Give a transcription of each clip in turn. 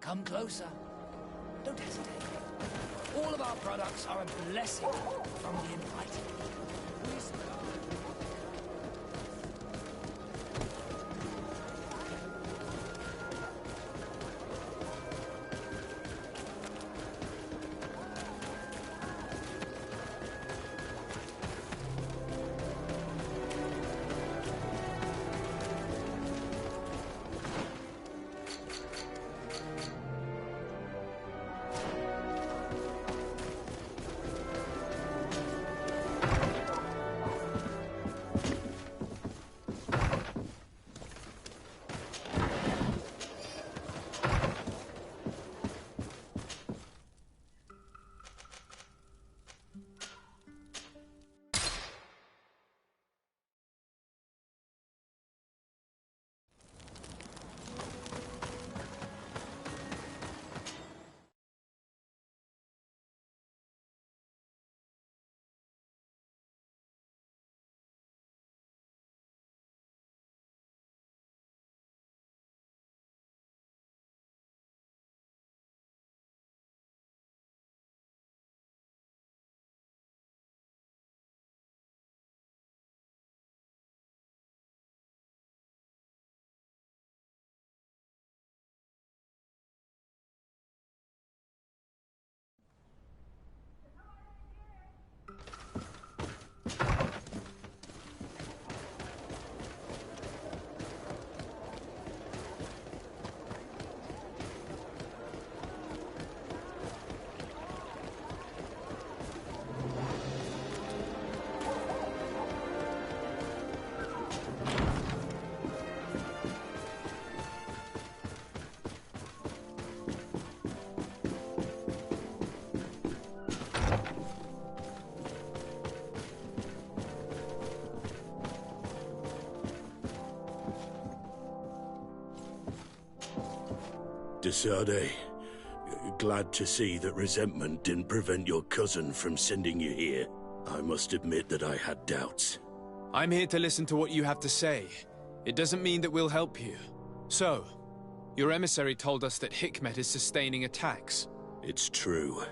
Come closer. Don't hesitate. All of our products are a blessing from the invite. De Sardet, glad to see that resentment didn't prevent your cousin from sending you here. I must admit that I had doubts. I'm here to listen to what you have to say. It doesn't mean that we'll help you. So, your emissary told us that Hikmet is sustaining attacks. It's true.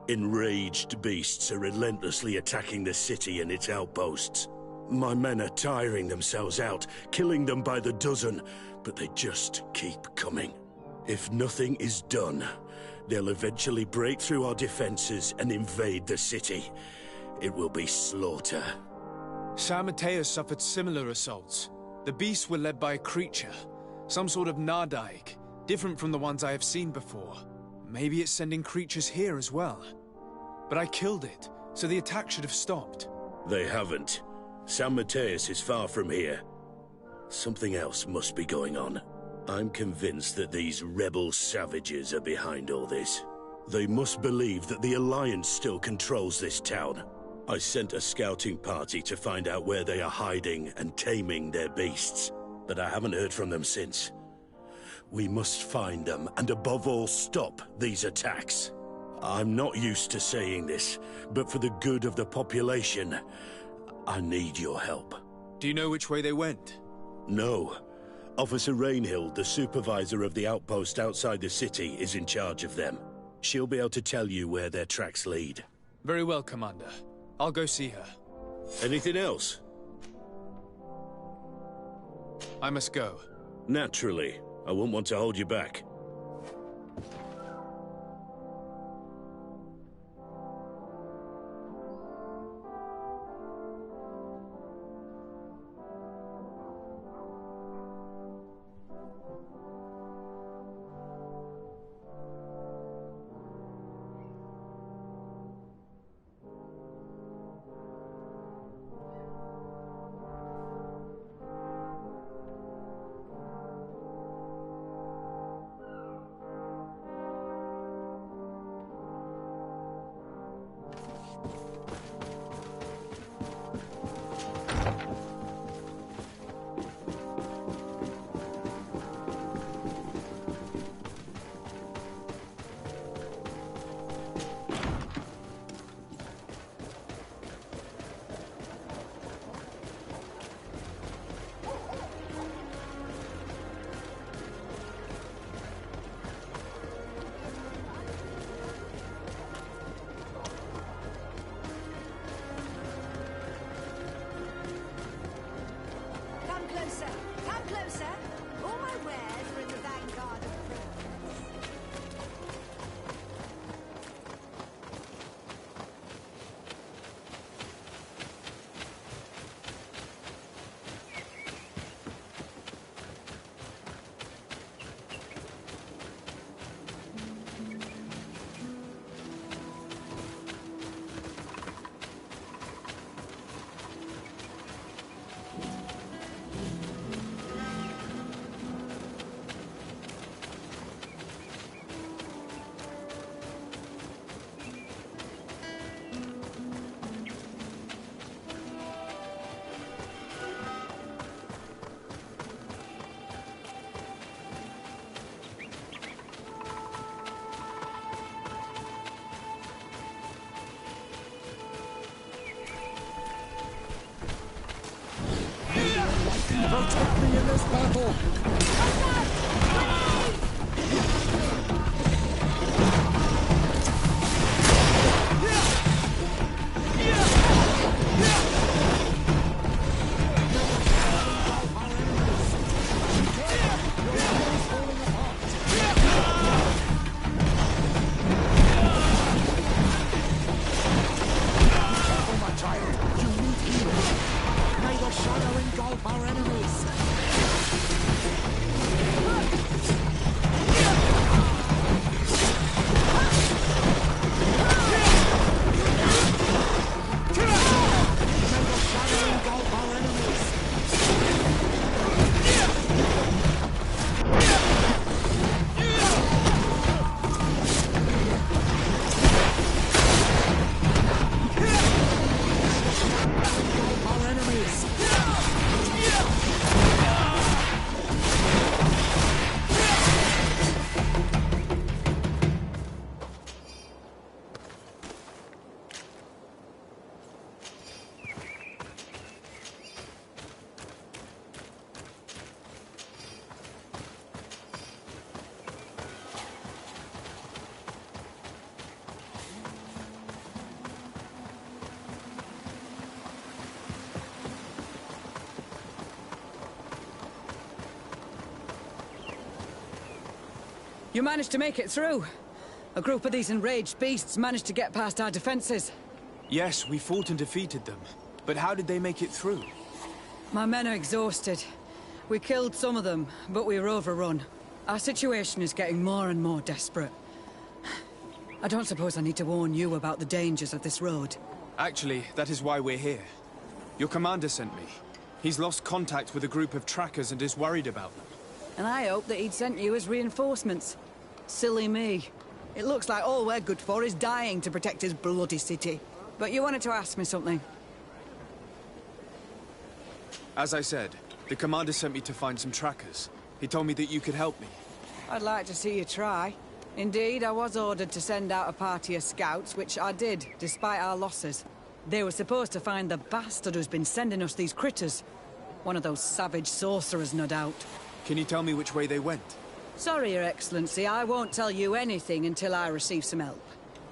Enraged beasts are relentlessly attacking the city and its outposts. My men are tiring themselves out, killing them by the dozen, but they just keep coming. If nothing is done, they'll eventually break through our defenses and invade the city. It will be slaughter. San Mateo suffered similar assaults. The beasts were led by a creature, some sort of Nardaik, different from the ones I have seen before. Maybe it's sending creatures here as well. But I killed it, so the attack should have stopped. They haven't. San Mateus is far from here. Something else must be going on. I'm convinced that these rebel savages are behind all this. They must believe that the Alliance still controls this town. I sent a scouting party to find out where they are hiding and taming their beasts, but I haven't heard from them since. We must find them, and above all, stop these attacks. I'm not used to saying this, but for the good of the population, I need your help. Do you know which way they went? No. Officer Rainhill, the supervisor of the outpost outside the city, is in charge of them. She'll be able to tell you where their tracks lead. Very well, Commander. I'll go see her. Anything else? I must go. Naturally. I wouldn't want to hold you back. You managed to make it through. A group of these enraged beasts managed to get past our defenses. Yes, we fought and defeated them. But how did they make it through? My men are exhausted. We killed some of them, but we were overrun. Our situation is getting more and more desperate. I don't suppose I need to warn you about the dangers of this road. Actually, that is why we're here. Your commander sent me. He's lost contact with a group of trackers and is worried about them. And I hope that he'd sent you as reinforcements. Silly me. It looks like all we're good for is dying to protect his bloody city. But you wanted to ask me something. As I said, the commander sent me to find some trackers. He told me that you could help me. I'd like to see you try. Indeed, I was ordered to send out a party of scouts, which I did, despite our losses. They were supposed to find the bastard who's been sending us these critters. One of those savage sorcerers, no doubt. Can you tell me which way they went? Sorry, Your Excellency, I won't tell you anything until I receive some help.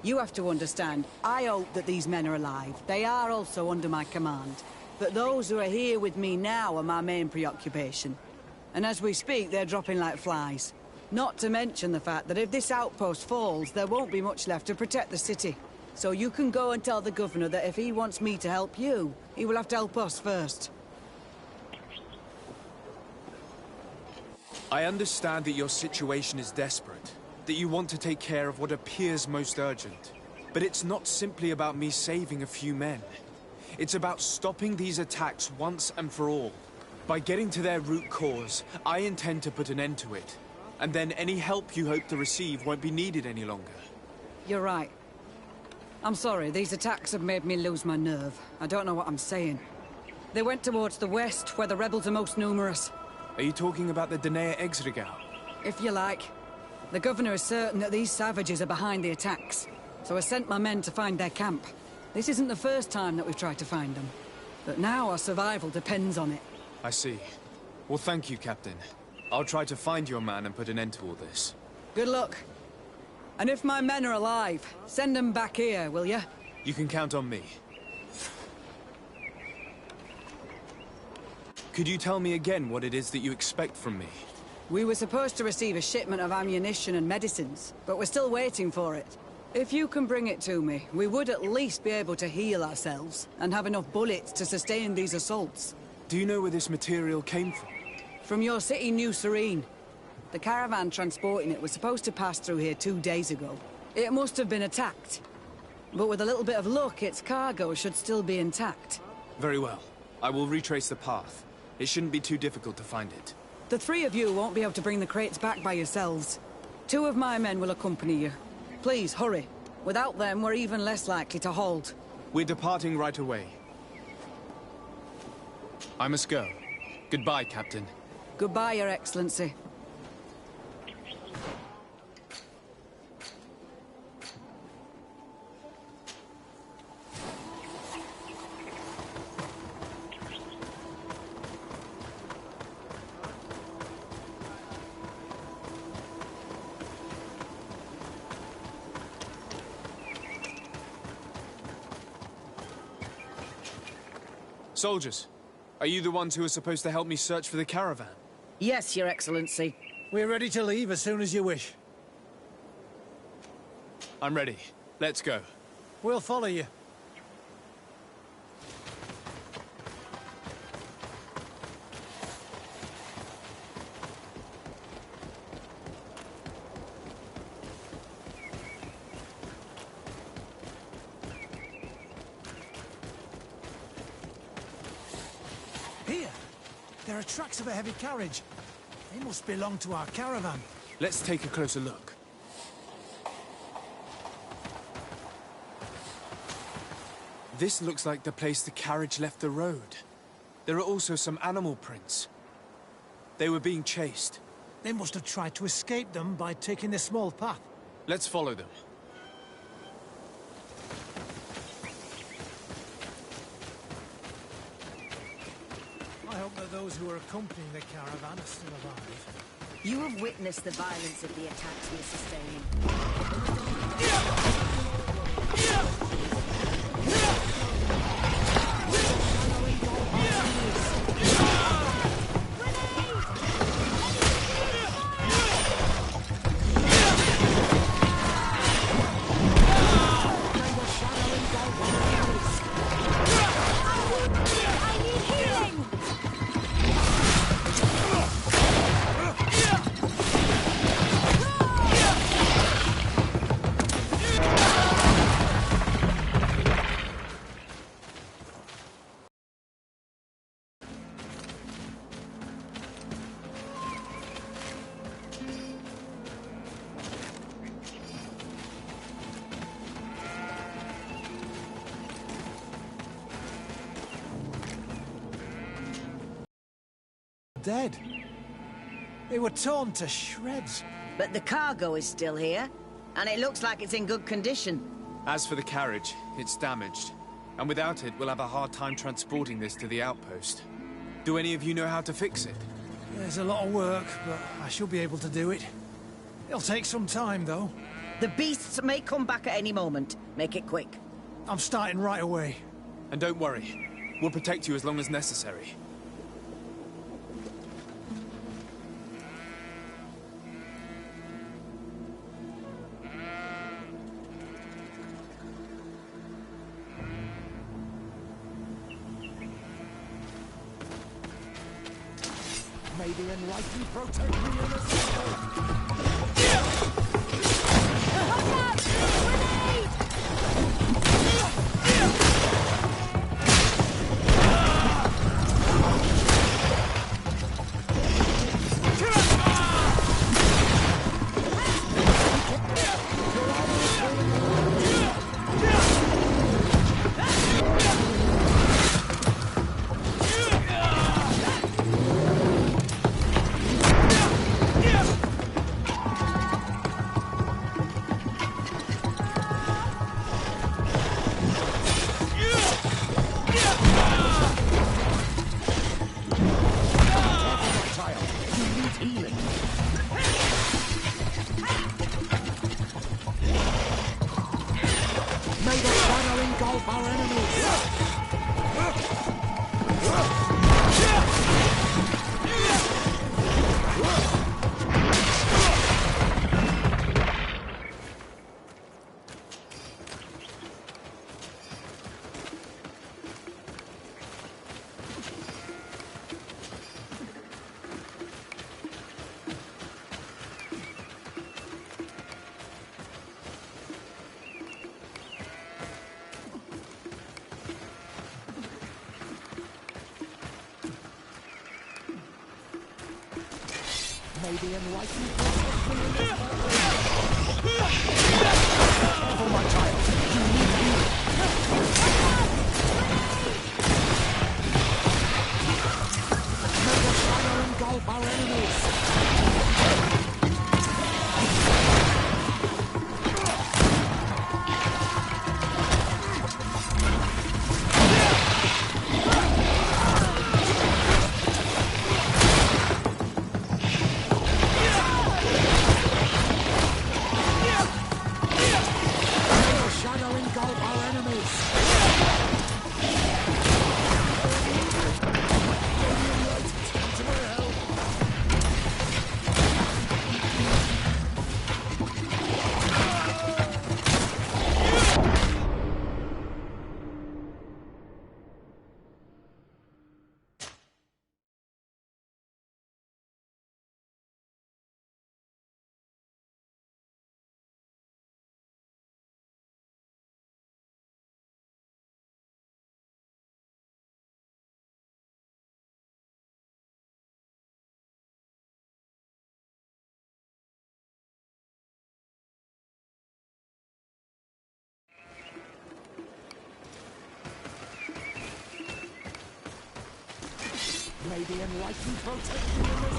You have to understand, I hope that these men are alive. They are also under my command. But those who are here with me now are my main preoccupation. And as we speak, they're dropping like flies. Not to mention the fact that if this outpost falls, there won't be much left to protect the city. So you can go and tell the governor that if he wants me to help you, he will have to help us first. I understand that your situation is desperate, that you want to take care of what appears most urgent. But it's not simply about me saving a few men. It's about stopping these attacks once and for all. By getting to their root cause, I intend to put an end to it. And then any help you hope to receive won't be needed any longer. You're right. I'm sorry, these attacks have made me lose my nerve. I don't know what I'm saying. They went towards the west, where the rebels are most numerous. Are you talking about the Danea Exregao? If you like. The governor is certain that these savages are behind the attacks, so I sent my men to find their camp. This isn't the first time that we've tried to find them, but now our survival depends on it. I see. Well, thank you, Captain. I'll try to find your man and put an end to all this. Good luck. And if my men are alive, send them back here, will you? You can count on me. Could you tell me again what it is that you expect from me? We were supposed to receive a shipment of ammunition and medicines, but we're still waiting for it. If you can bring it to me, we would at least be able to heal ourselves and have enough bullets to sustain these assaults. Do you know where this material came from? From your city, New Serene. The caravan transporting it was supposed to pass through here 2 days ago. It must have been attacked. But with a little bit of luck, its cargo should still be intact. Very well. I will retrace the path. It shouldn't be too difficult to find it. The three of you won't be able to bring the crates back by yourselves. 2 of my men will accompany you. Please, hurry. Without them, we're even less likely to halt. We're departing right away. I must go. Goodbye, Captain. Goodbye, Your Excellency. Soldiers, are you the ones who are supposed to help me search for the caravan? Yes, Your Excellency. We're ready to leave as soon as you wish. I'm ready. Let's go. We'll follow you. Here! There are tracks of a heavy carriage. They must belong to our caravan. Let's take a closer look. This looks like the place the carriage left the road. There are also some animal prints. They were being chased. They must have tried to escape them by taking this small path. Let's follow them. I hope that those who are accompanying the caravan are still alive. You have witnessed the violence of the attacks we are sustaining. Dead. They were torn to shreds. But the cargo is still here, and it looks like it's in good condition. As for the carriage, it's damaged. And without it, we'll have a hard time transporting this to the outpost. Do any of you know how to fix it? There's a lot of work, but I should be able to do it. It'll take some time, though. The beasts may come back at any moment. Make it quick. I'm starting right away. And don't worry, we'll protect you as long as necessary. May the enlightened protect me in a storm. May the enlightened protect me in this oh, my child, you need healing. May the fire engulf our enemies. May the enlightened protect you in this.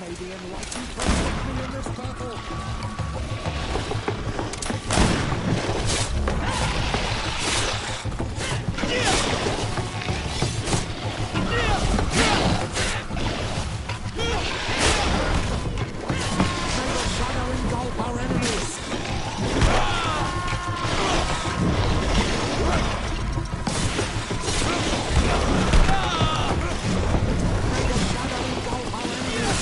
May the enlightened protect me in this battle. May the shadow engulf our enemies. May the shadow engulf our enemies.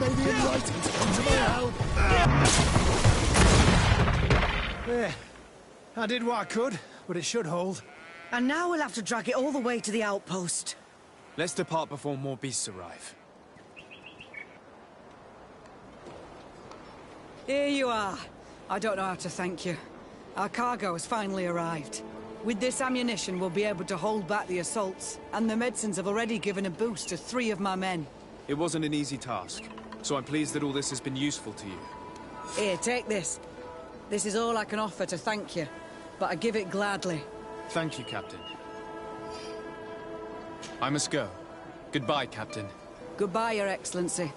May the enlightened come to my help. There. I did what I could, but it should hold. And now we'll have to drag it all the way to the outpost. Let's depart before more beasts arrive. Here you are. I don't know how to thank you. Our cargo has finally arrived. With this ammunition, we'll be able to hold back the assaults, and the medicines have already given a boost to 3 of my men. It wasn't an easy task, so I'm pleased that all this has been useful to you. Here, take this. This is all I can offer to thank you, but I give it gladly. Thank you, Captain. I must go. Goodbye, Captain. Goodbye, Your Excellency.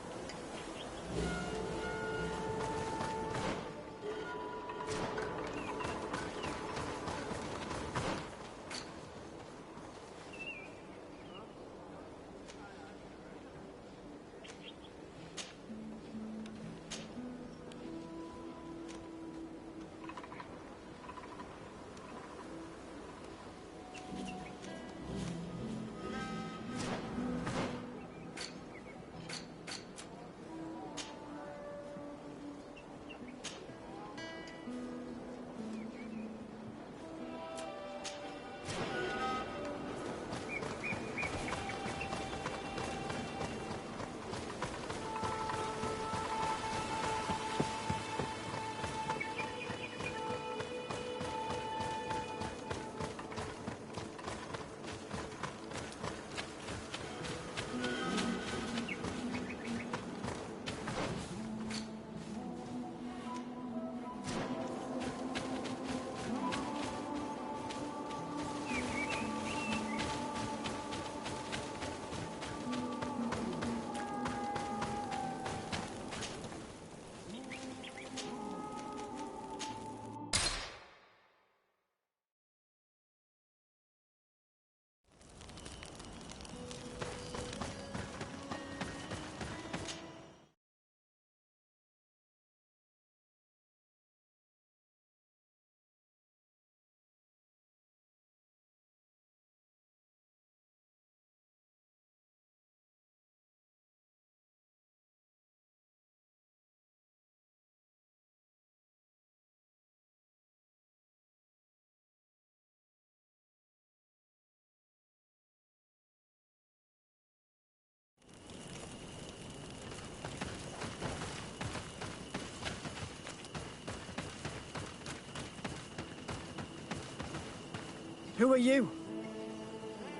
Who are you?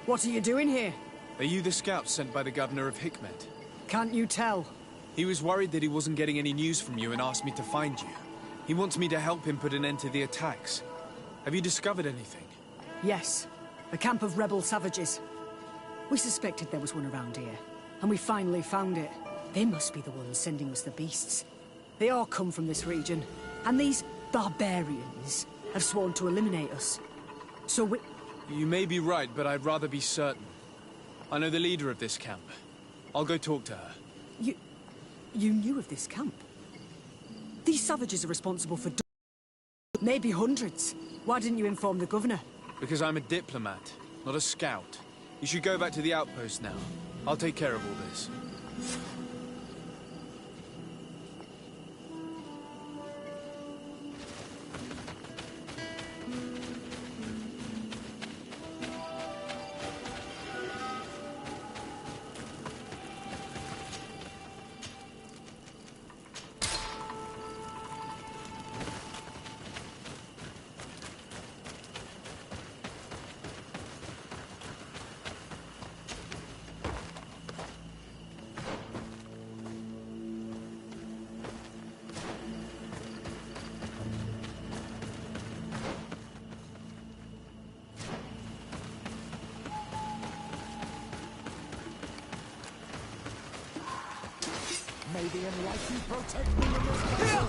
What are you doing here? Are you the scout sent by the governor of Hikmet? Can't you tell? He was worried that he wasn't getting any news from you and asked me to find you. He wants me to help him put an end to the attacks. Have you discovered anything? Yes. A camp of rebel savages. We suspected there was one around here, and we finally found it. They must be the ones sending us the beasts. They all come from this region, and these barbarians have sworn to eliminate us. So we... You may be right, but I'd rather be certain. I know the leader of this camp. I'll go talk to her. You knew of this camp? These savages are responsible for maybe hundreds. Why didn't you inform the governor? Because I'm a diplomat, not a scout. You should go back to the outpost now. I'll take care of all this. May the enlightened protect me in this battle.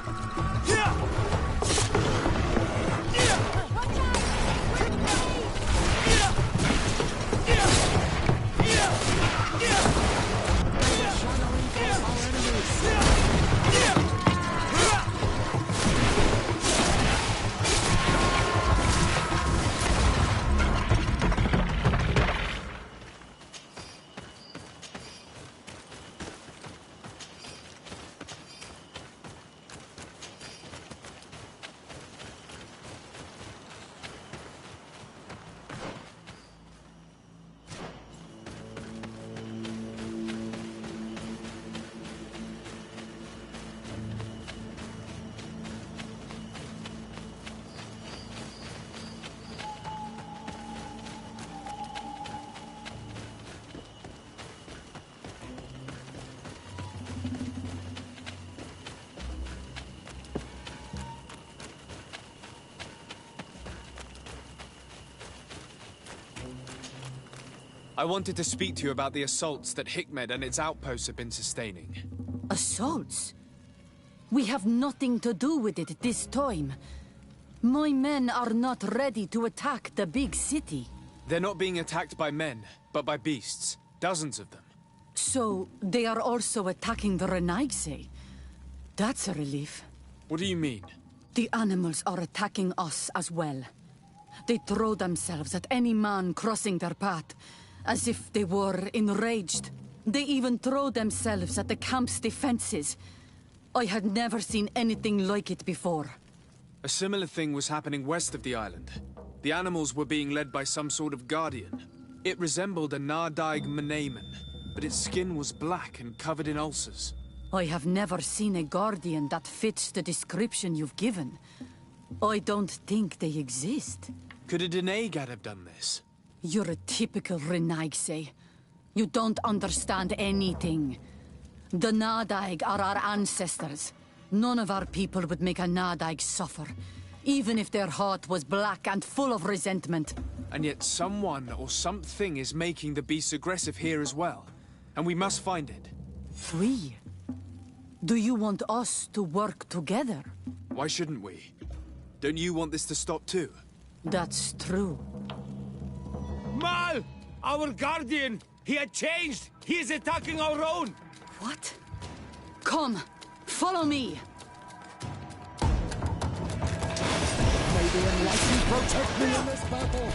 I wanted to speak to you about the assaults that Hikmet and its outposts have been sustaining. Assaults? We have nothing to do with it this time. My men are not ready to attack the big city. They're not being attacked by men, but by beasts. Dozens of them. So, they are also attacking the Renaigse. That's a relief. What do you mean? The animals are attacking us as well. They throw themselves at any man crossing their path, as if they were enraged. They even throw themselves at the camp's defenses. I had never seen anything like it before. A similar thing was happening west of the island. The animals were being led by some sort of guardian. It resembled a Nardaig Menaemon, but its skin was black and covered in ulcers. I have never seen a guardian that fits the description you've given. I don't think they exist. Could a Denaygad have done this? You're a typical Renaigse. You don't understand anything. The Nardaig are our ancestors. None of our people would make a Nardaig suffer, even if their heart was black and full of resentment. And yet someone or something is making the beasts aggressive here as well. And we must find it. We? Do you want us to work together? Why shouldn't we? Don't you want this to stop too? That's true. Mal! Our guardian! He had changed! He is attacking our own! What? Come, follow me! May the enlightened protect me in this battle.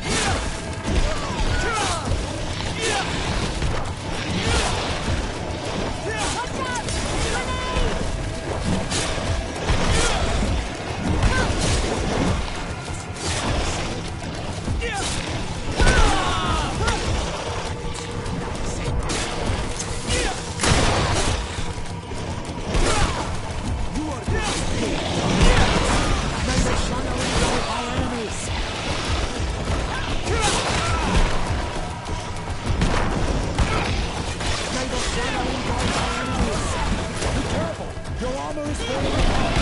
Watch out! Grenade! May the shadow engulf our enemies. armor is falling apart!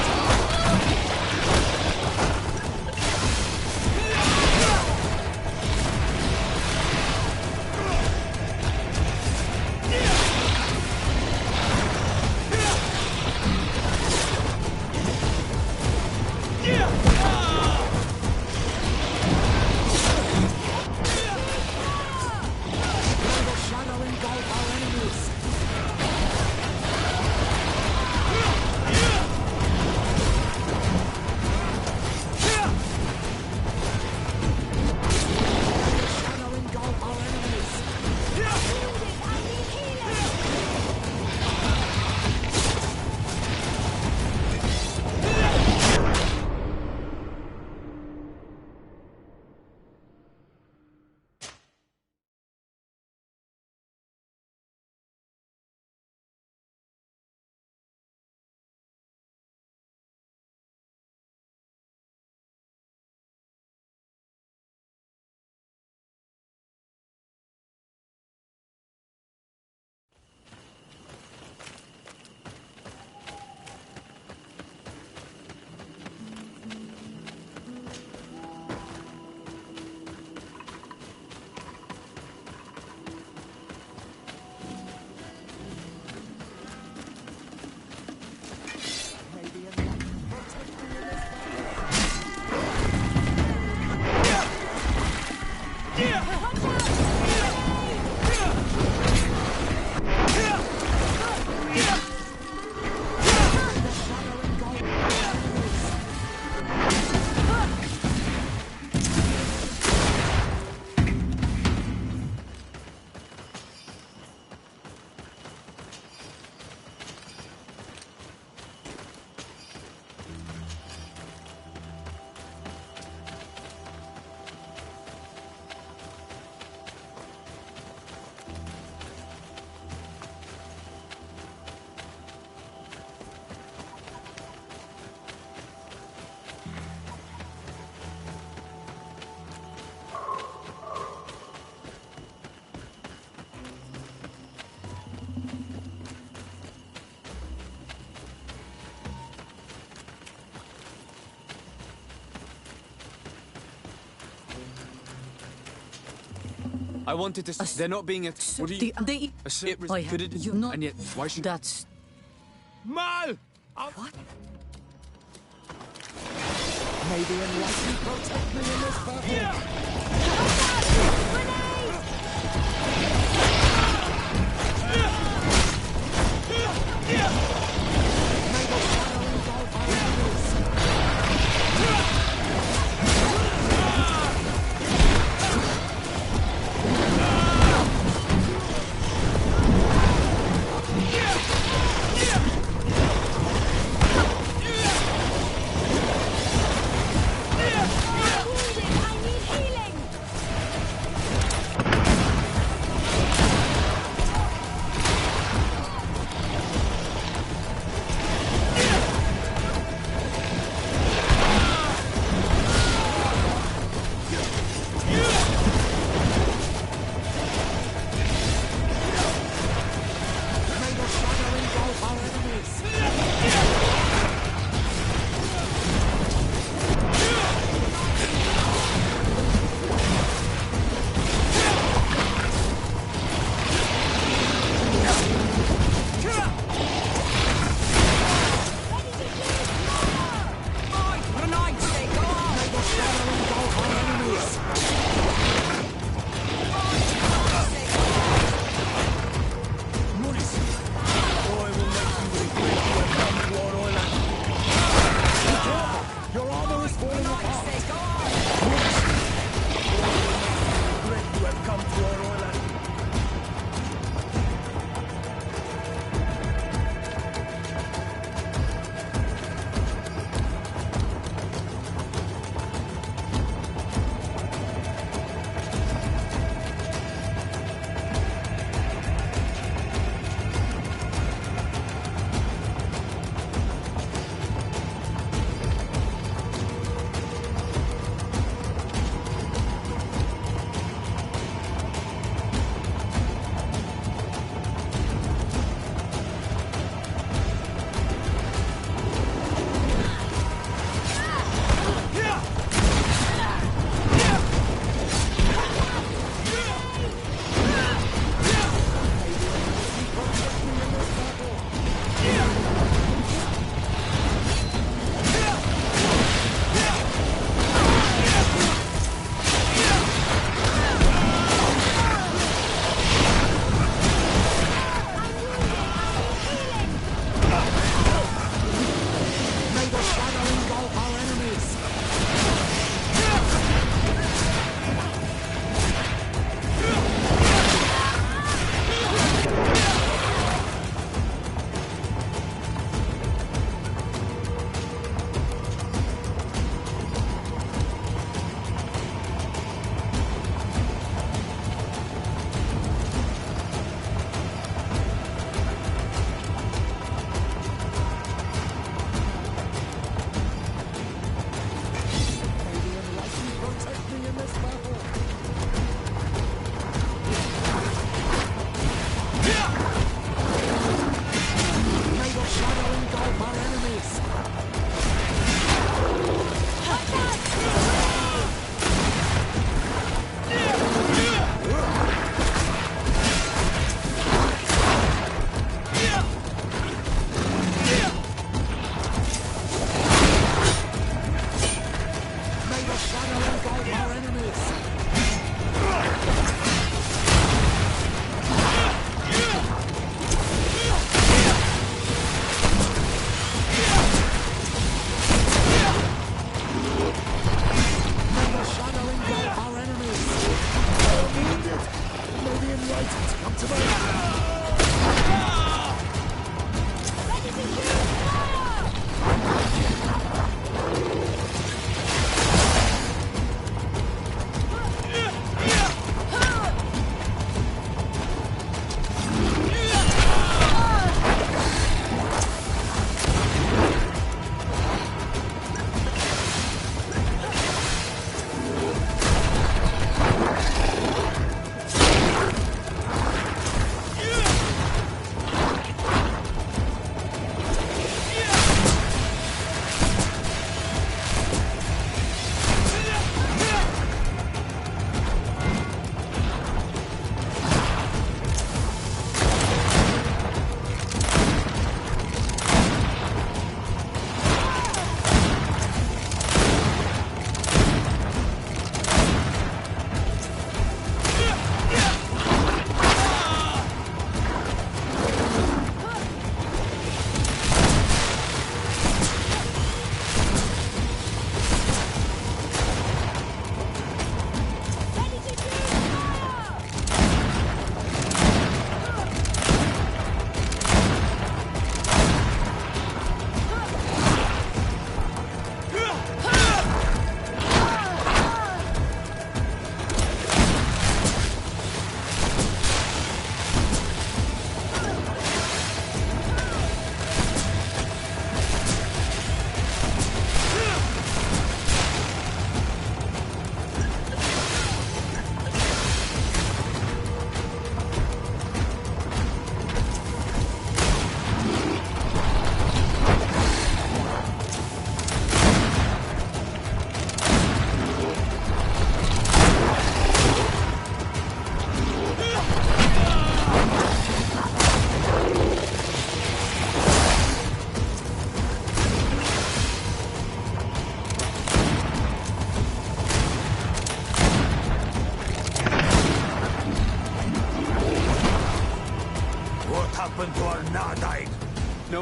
I wanted to. They're not being a. What do you? They. Could it? You know. And yet, why should? That's. Mal! What? May the enlightened protect me in this battle!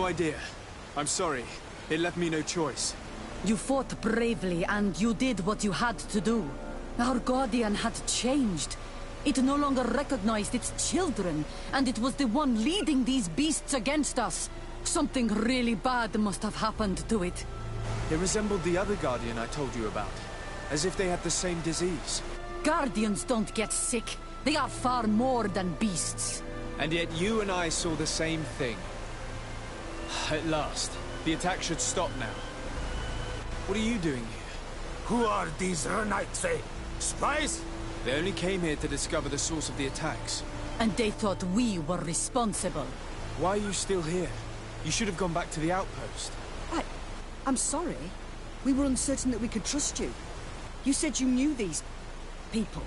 no idea. I'm sorry. It left me no choice. You fought bravely, and you did what you had to do. Our Guardian had changed. It no longer recognized its children, and it was the one leading these beasts against us. Something really bad must have happened to it. It resembled the other Guardian I told you about, as if they had the same disease. Guardians don't get sick. They are far more than beasts. And yet you and I saw the same thing. At last, the attack should stop now. What are you doing here? Who are these Renaitse? Spies? They only came here to discover the source of the attacks. And they thought we were responsible. Why are you still here? You should have gone back to the outpost. I'm sorry. We were uncertain that we could trust you. You said you knew these people,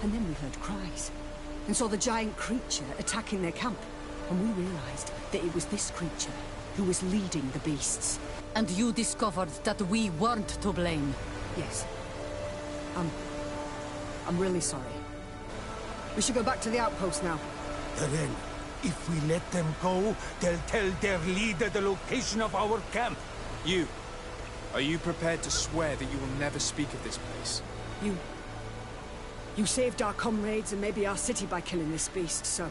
and then we heard cries, and saw the giant creature attacking their camp. And we realized that it was this creature who was leading the beasts. And you discovered that we weren't to blame. Yes. I'm really sorry. We should go back to the outpost now. Then, if we let them go, they'll tell their leader the location of our camp. You. Are you prepared to swear that you will never speak of this place? You saved our comrades and maybe our city by killing this beast, so...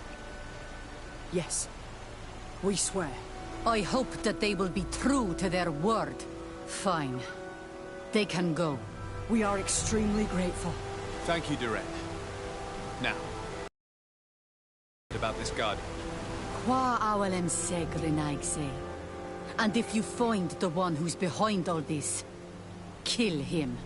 Yes. We swear. I hope that they will be true to their word. Fine. They can go. We are extremely grateful. Thank you, Duran. Now... about this Guardian. Qua awalem segrenaigse. And if you find the one who's behind all this, kill him.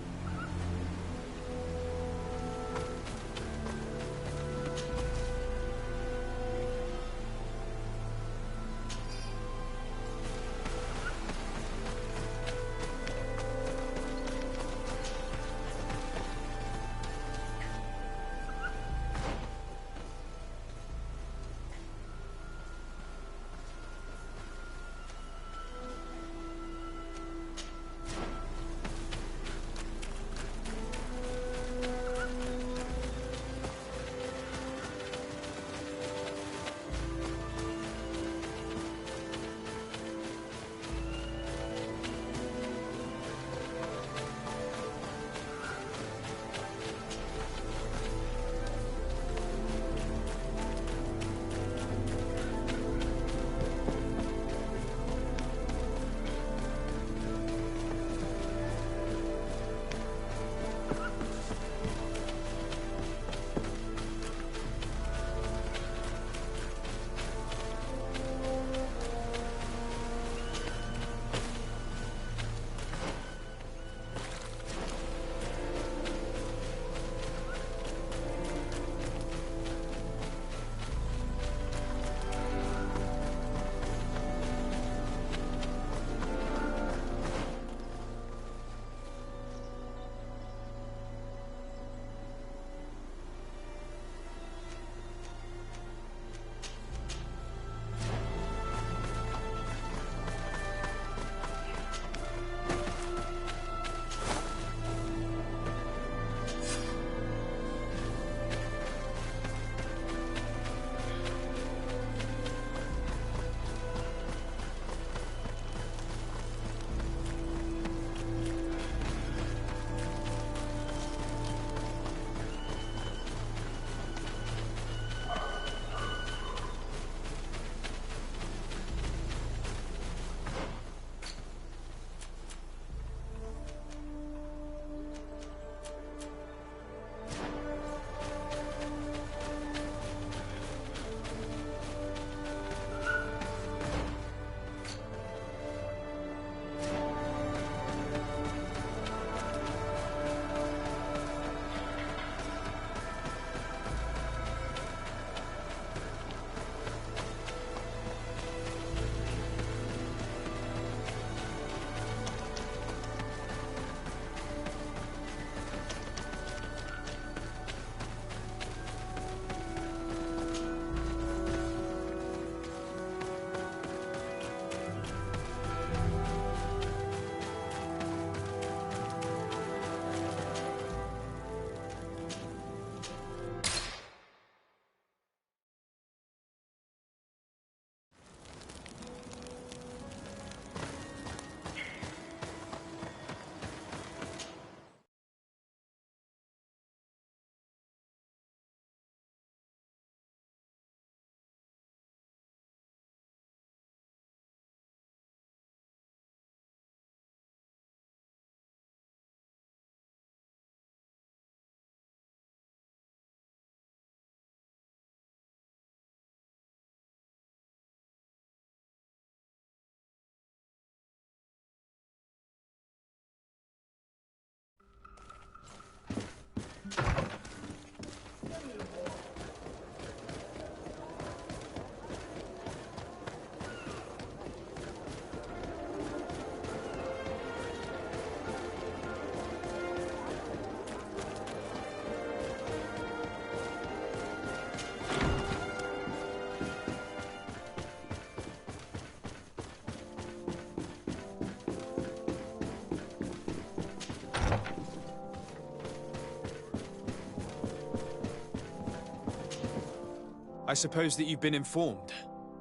I suppose that you've been informed.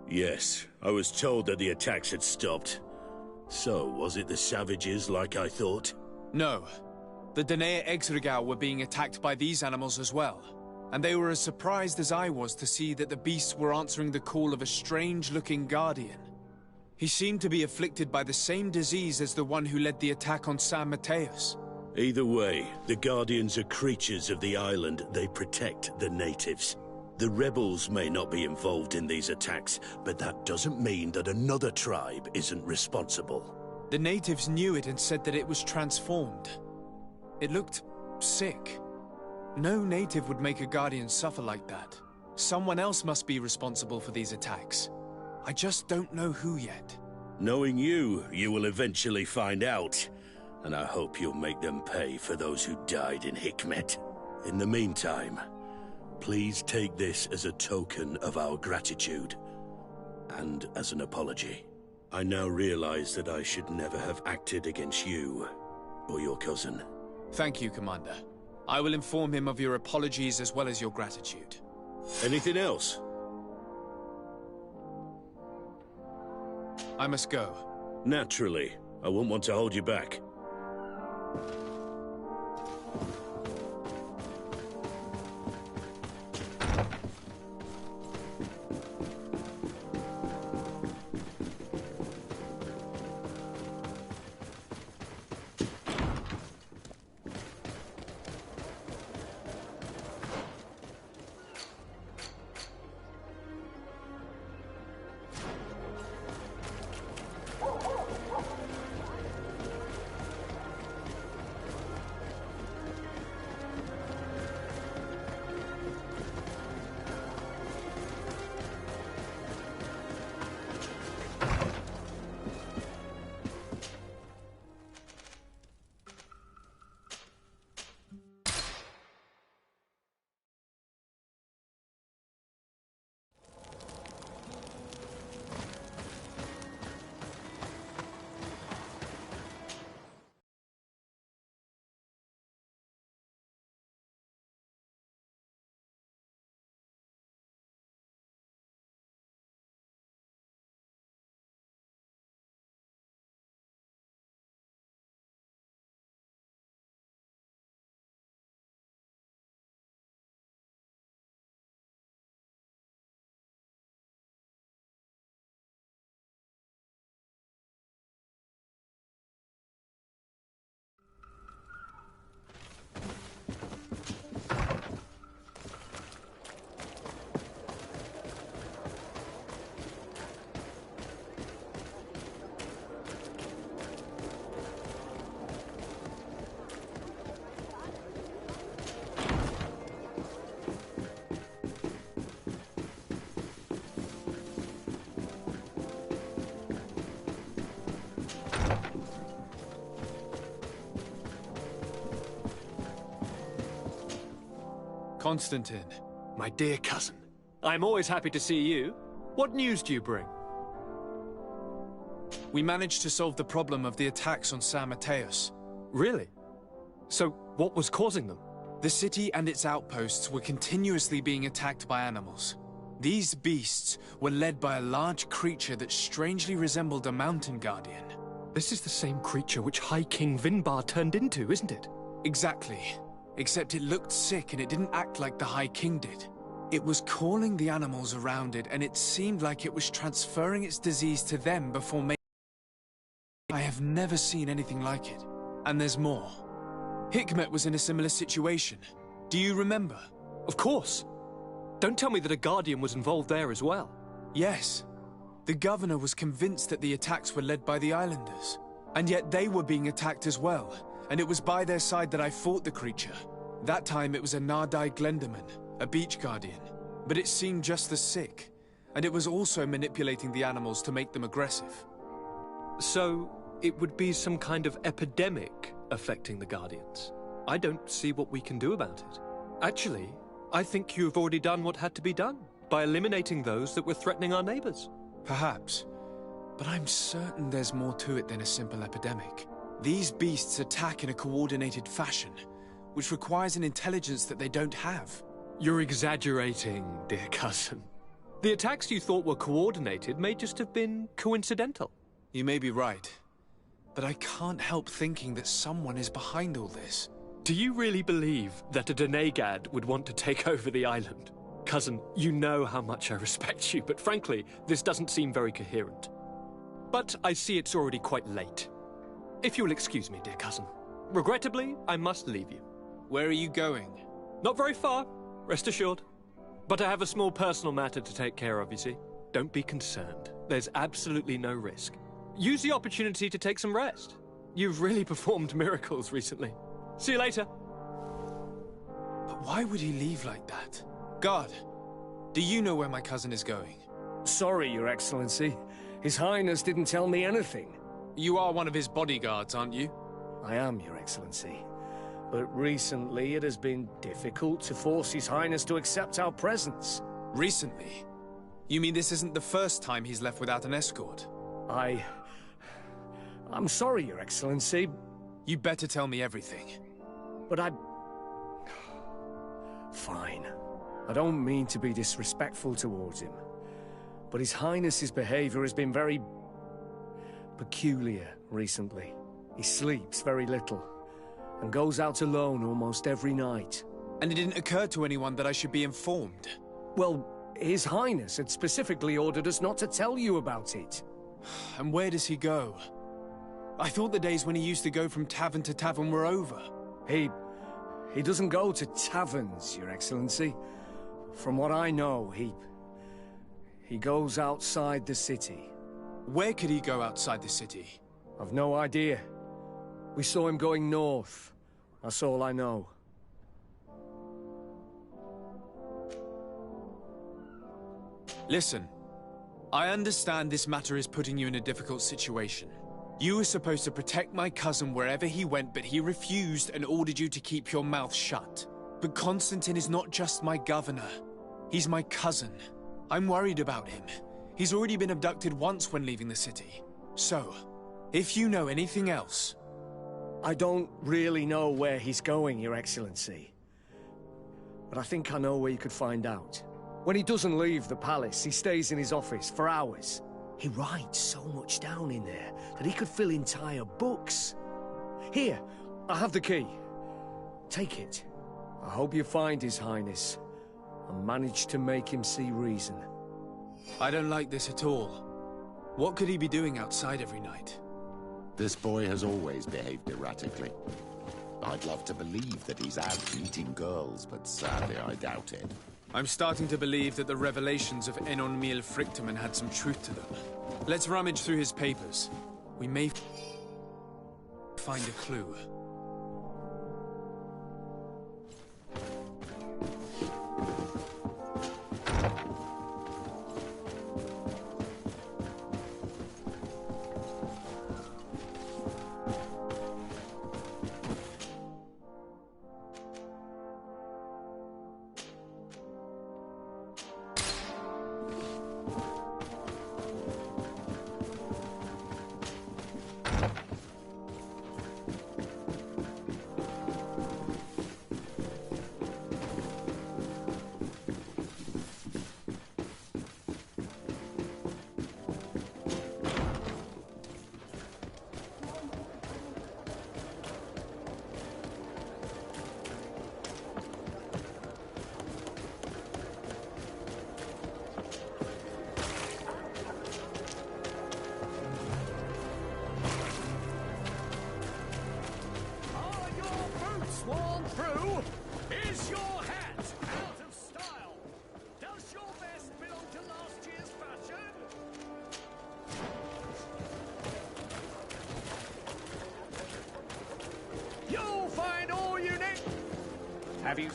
Yes, I was told that the attacks had stopped. So, was it the savages like I thought? No. The Danae Exregao were being attacked by these animals as well. And they were as surprised as I was to see that the beasts were answering the call of a strange-looking guardian. He seemed to be afflicted by the same disease as the one who led the attack on San Mateus. Either way, the Guardians are creatures of the island. They protect the natives. The rebels may not be involved in these attacks, but that doesn't mean that another tribe isn't responsible. The natives knew it and said that it was transformed. It looked sick. No native would make a Guardian suffer like that. Someone else must be responsible for these attacks. I just don't know who yet. Knowing you, you will eventually find out. And I hope you'll make them pay for those who died in Hikmet. In the meantime, please take this as a token of our gratitude. And as an apology. I now realize that I should never have acted against you or your cousin. Thank you, Commander. I will inform him of your apologies as well as your gratitude. Anything else? I must go. Naturally. I won't want to hold you back. Constantine. My dear cousin, I'm always happy to see you. What news do you bring? We managed to solve the problem of the attacks on San Mateus. Really? So, what was causing them? The city and its outposts were continuously being attacked by animals. These beasts were led by a large creature that strangely resembled a mountain guardian. This is the same creature which High King Vinbar turned into, isn't it? Exactly. Except it looked sick and it didn't act like the High King did. It was calling the animals around it, and it seemed like it was transferring its disease to them before making... I have never seen anything like it. And there's more. Hikmet was in a similar situation. Do you remember? Of course. Don't tell me that a Guardian was involved there as well. Yes. The governor was convinced that the attacks were led by the islanders. And yet they were being attacked as well. And it was by their side that I fought the creature. That time it was a Nardai Glenderman, a beach guardian. But it seemed just as sick. And it was also manipulating the animals to make them aggressive. So, it would be some kind of epidemic affecting the Guardians. I don't see what we can do about it. Actually, I think you've already done what had to be done, by eliminating those that were threatening our neighbors. Perhaps. But I'm certain there's more to it than a simple epidemic. These beasts attack in a coordinated fashion, which requires an intelligence that they don't have. You're exaggerating, dear cousin. The attacks you thought were coordinated may just have been coincidental. You may be right, but I can't help thinking that someone is behind all this. Do you really believe that a Denegad would want to take over the island? Cousin, you know how much I respect you, but frankly, this doesn't seem very coherent. But I see it's already quite late. If you'll excuse me, dear cousin. Regrettably, I must leave you. Where are you going? Not very far, rest assured. But I have a small personal matter to take care of, you see. Don't be concerned. There's absolutely no risk. Use the opportunity to take some rest. You've really performed miracles recently. See you later. But why would he leave like that? Guard, do you know where my cousin is going? Sorry, Your Excellency. His Highness didn't tell me anything. You are one of his bodyguards, aren't you? I am, Your Excellency. But recently it has been difficult to force His Highness to accept our presence. Recently? You mean this isn't the first time he's left without an escort? I'm sorry, Your Excellency. You better tell me everything. But Fine. I don't mean to be disrespectful towards him. But His Highness's behavior has been very peculiar recently. He sleeps very little, and goes out alone almost every night. And it didn't occur to anyone that I should be informed? Well, His Highness had specifically ordered us not to tell you about it. And where does he go? I thought the days when he used to go from tavern to tavern were over. He doesn't go to taverns, Your Excellency. From what I know, he goes outside the city. Where could he go outside the city? I've no idea. We saw him going north. That's all I know. Listen, I understand this matter is putting you in a difficult situation. You were supposed to protect my cousin wherever he went, but he refused and ordered you to keep your mouth shut. But Constantine is not just my governor. He's my cousin. I'm worried about him. He's already been abducted once when leaving the city. So, if you know anything else... I don't really know where he's going, Your Excellency. But I think I know where you could find out. When he doesn't leave the palace, he stays in his office for hours. He writes so much down in there that he could fill entire books. Here, I have the key. Take it. I hope you find His Highness and manage to make him see reason. I don't like this at all. What could he be doing outside every night? This boy has always behaved erratically. I'd love to believe that he's out eating girls, but sadly I doubt it. I'm starting to believe that the revelations of Enon Miel Frictamen had some truth to them. Let's rummage through his papers. We may find a clue. Have you?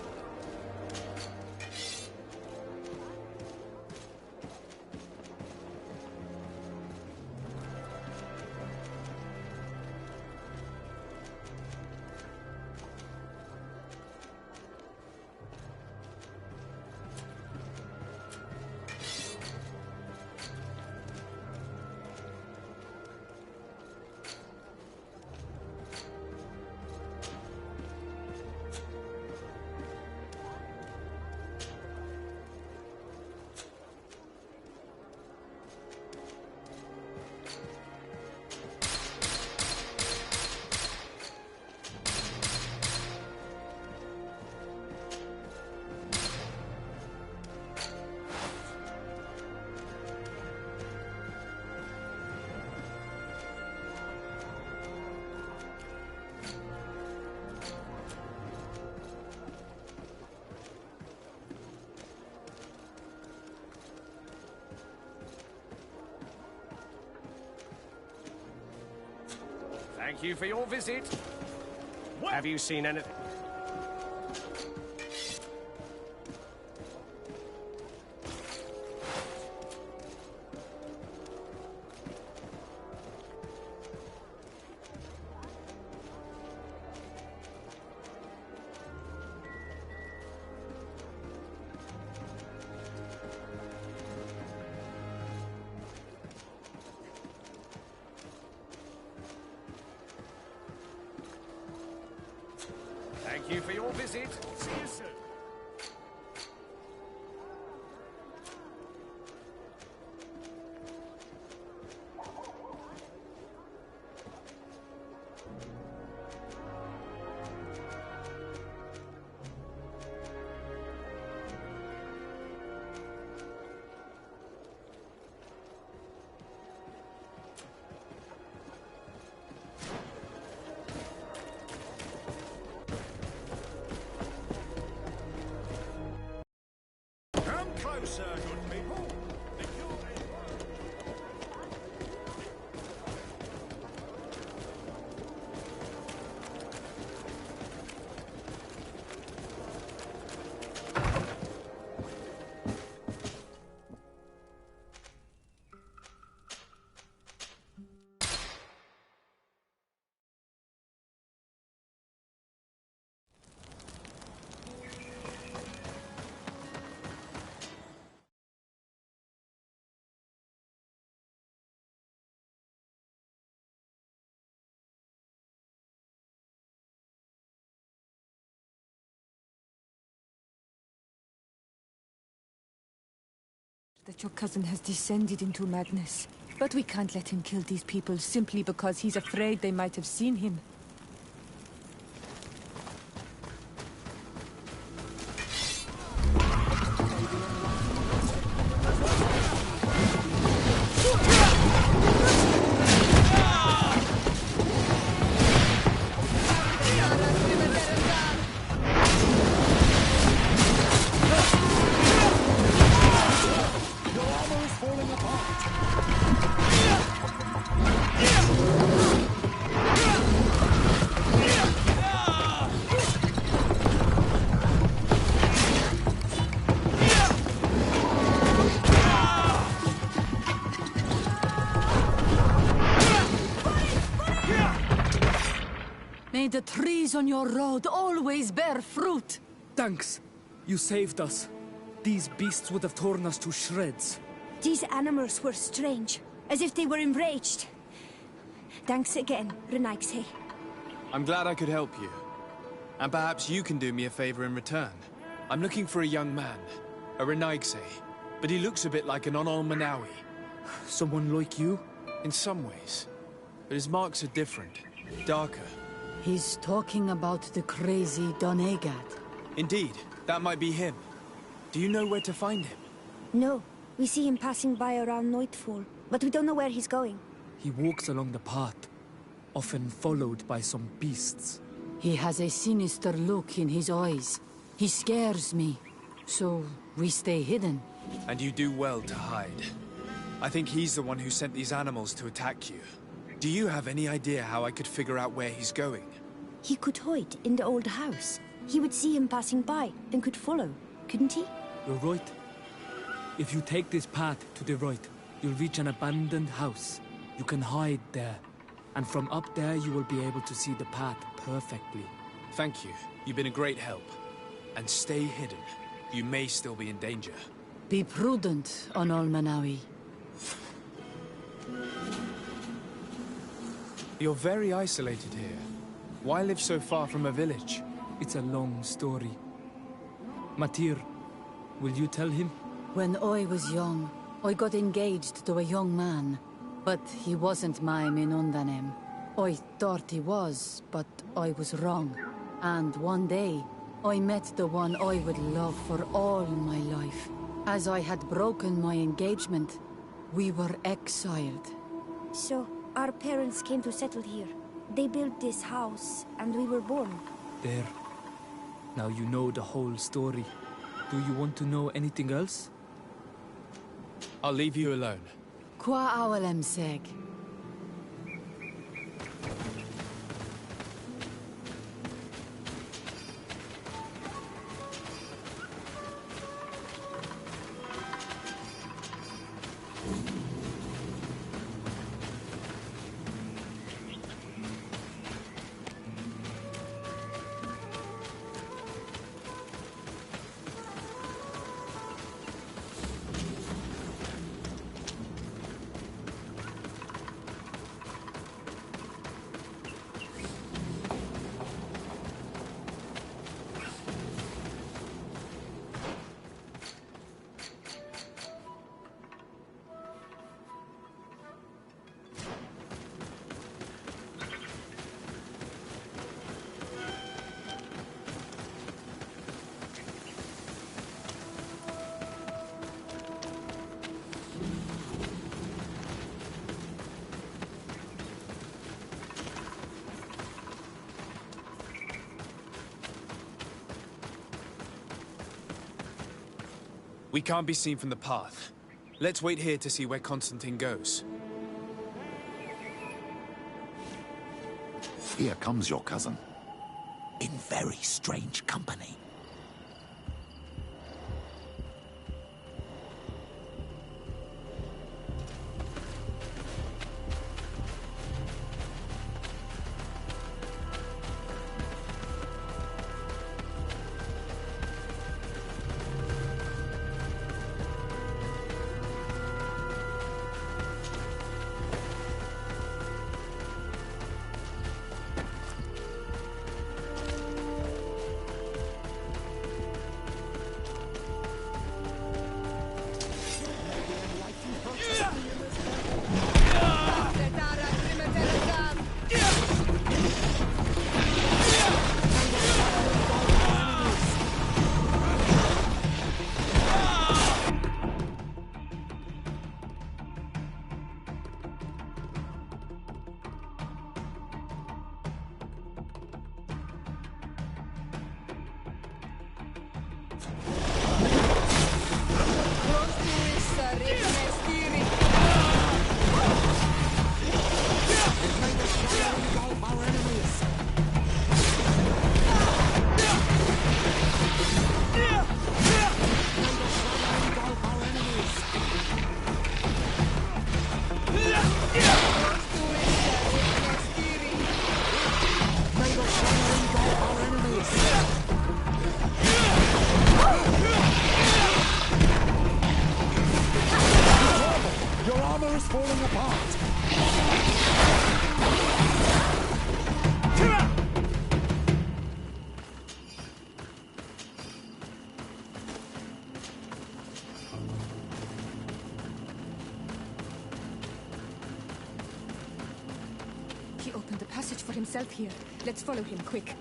Thank you for your visit. Have you seen anything? Thank you for your visit. See you soon. Closer, good people. That your cousin has descended into madness. But we can't let him kill these people simply because he's afraid they might have seen him. May the trees on your road always bear fruit. Thanks. You saved us. These beasts would have torn us to shreds. These animals were strange, as if they were enraged. Thanks again, Renaigse. I'm glad I could help you. And perhaps you can do me a favor in return. I'm looking for a young man, a Renaigse, but he looks a bit like an Onol Manawi. Someone like you? In some ways. But his marks are different, darker. He's talking about the crazy Doneigad. Indeed, that might be him. Do you know where to find him? No, we see him passing by around nightfall, but we don't know where he's going. He walks along the path, often followed by some beasts. He has a sinister look in his eyes. He scares me, so we stay hidden. And you do well to hide. I think he's the one who sent these animals to attack you. Do you have any idea how I could figure out where he's going? He could hide in the old house. He would see him passing by and could follow, couldn't he? You're right. If you take this path to the right, you'll reach an abandoned house. You can hide there. And from up there, you will be able to see the path perfectly. Thank you. You've been a great help. And stay hidden. You may still be in danger. Be prudent, Onol Manawi. You're very isolated here. Why live so far from a village? It's a long story. Matir, will you tell him? When I was young, I got engaged to a young man. But he wasn't my Minundanem. I thought he was, but I was wrong. And one day, I met the one I would love for all my life. As I had broken my engagement, we were exiled. So, our parents came to settle here. They built this house, and we were born. There. Now you know the whole story. Do you want to know anything else? I'll leave you alone. Qua awalem seg. We can't be seen from the path. Let's wait here to see where Constantine goes. Here comes your cousin. In very strange company. He opened the passage for himself here. Let's follow him, quick.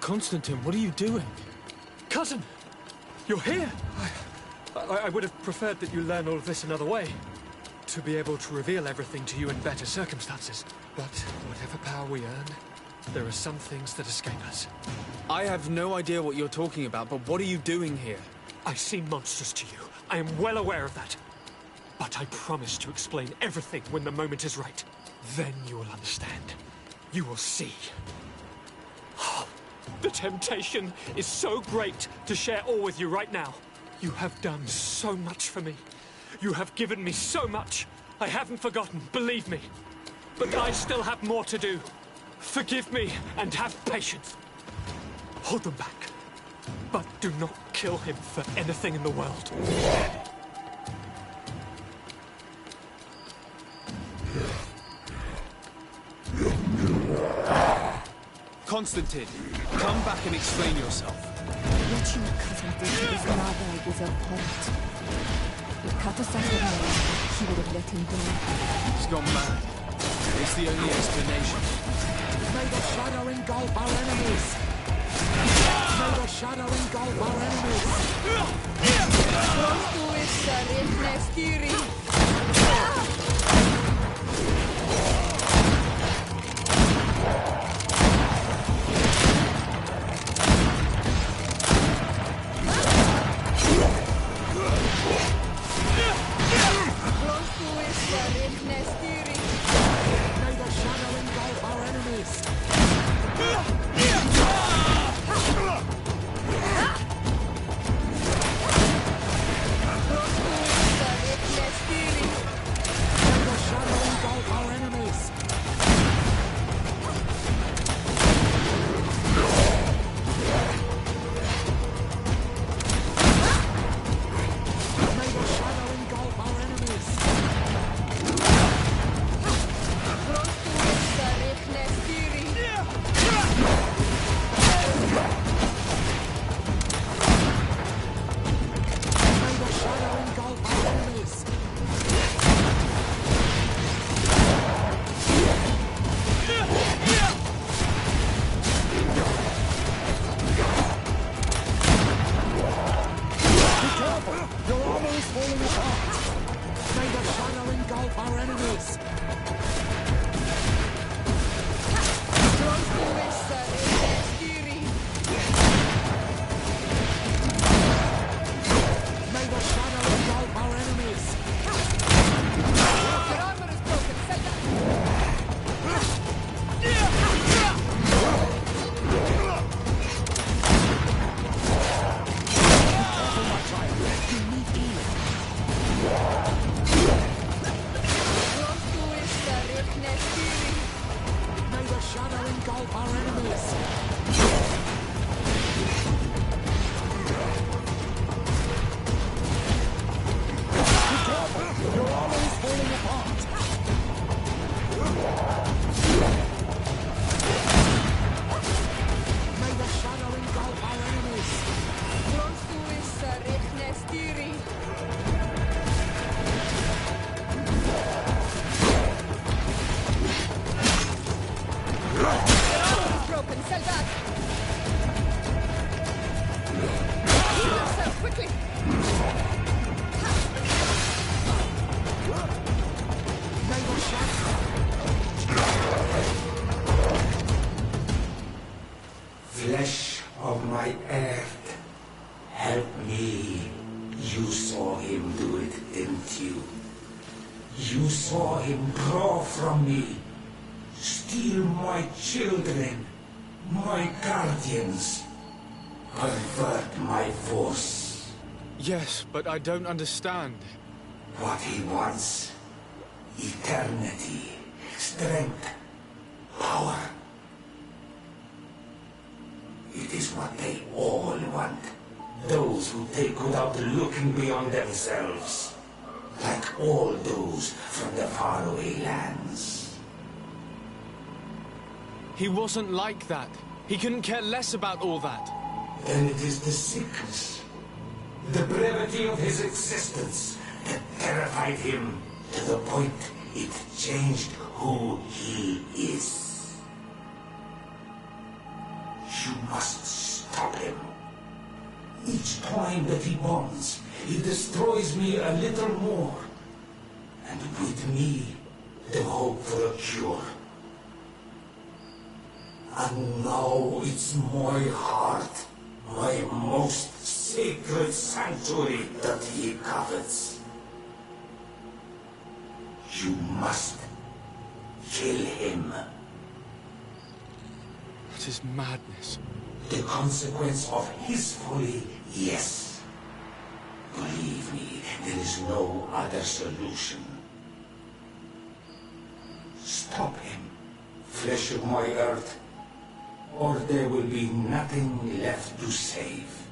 Constantine, what are you doing? Cousin! You're here! I would have preferred that you learn all of this another way. To be able to reveal everything to you in better circumstances. But whatever power we earn, there are some things that escape us. I have no idea what you're talking about, but what are you doing here? I seem monstrous to you. I am well aware of that. But I promise to explain everything when the moment is right. Then you will understand. You will see. The temptation is so great to share all with you right now. You have done so much for me. You have given me so much. I haven't forgotten, believe me. But I still have more to do. Forgive me and have patience. Hold them back. But do not kill him for anything in the world. Constantine, come back and explain yourself. What your cousin did to his mother is abhorrent. If Kata-san had known, he would have let him go. He's gone mad. It's the only explanation. May the shadow engulf our enemies! May the shadow engulf our enemies! May the shadow engulf our enemies! May the shadow engulf our enemies! Your armor is broken. Set May the shadow engulf our enemies! Your armor is falling apart! May the shadow engulf our enemies! Your armor is broken. Sell that. Heal yourself quickly. May the Flesh of my earth, help me. You saw him do it, didn't you? You saw him draw from me, steal my children, my guardians, pervert my force. Yes, but I don't understand. What he wants, eternity, strength, power. It is what they all want. Those who take without looking beyond themselves. Like all those from the faraway lands. He wasn't like that. He couldn't care less about all that. Then it is the sickness, the brevity of his existence that terrified him to the point it changed who he is. You must stop him. Each time that he bonds, he destroys me a little more. And with me, the hope for a cure. And now it's my heart, my most sacred sanctuary that he covets. You must kill him. That is madness. The consequence of his folly, yes. Believe me, there is no other solution. Stop him, flesh of my earth, or there will be nothing left to save.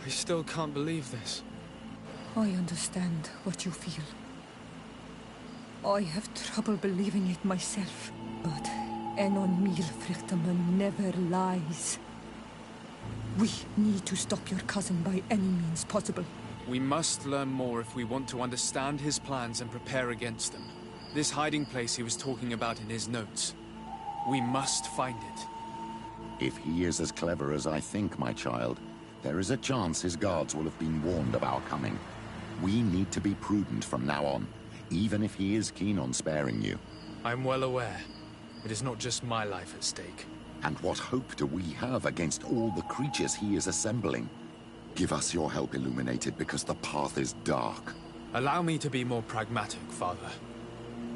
I still can't believe this. I understand what you feel. I have trouble believing it myself, but Enon Milfrichtaman never lies. We need to stop your cousin by any means possible. We must learn more if we want to understand his plans and prepare against them. This hiding place he was talking about in his notes. We must find it. If he is as clever as I think, my child, there is a chance his guards will have been warned of our coming. We need to be prudent from now on, even if he is keen on sparing you. I'm well aware. It is not just my life at stake. And what hope do we have against all the creatures he is assembling? Give us your help, Illuminated, because the path is dark. Allow me to be more pragmatic, Father.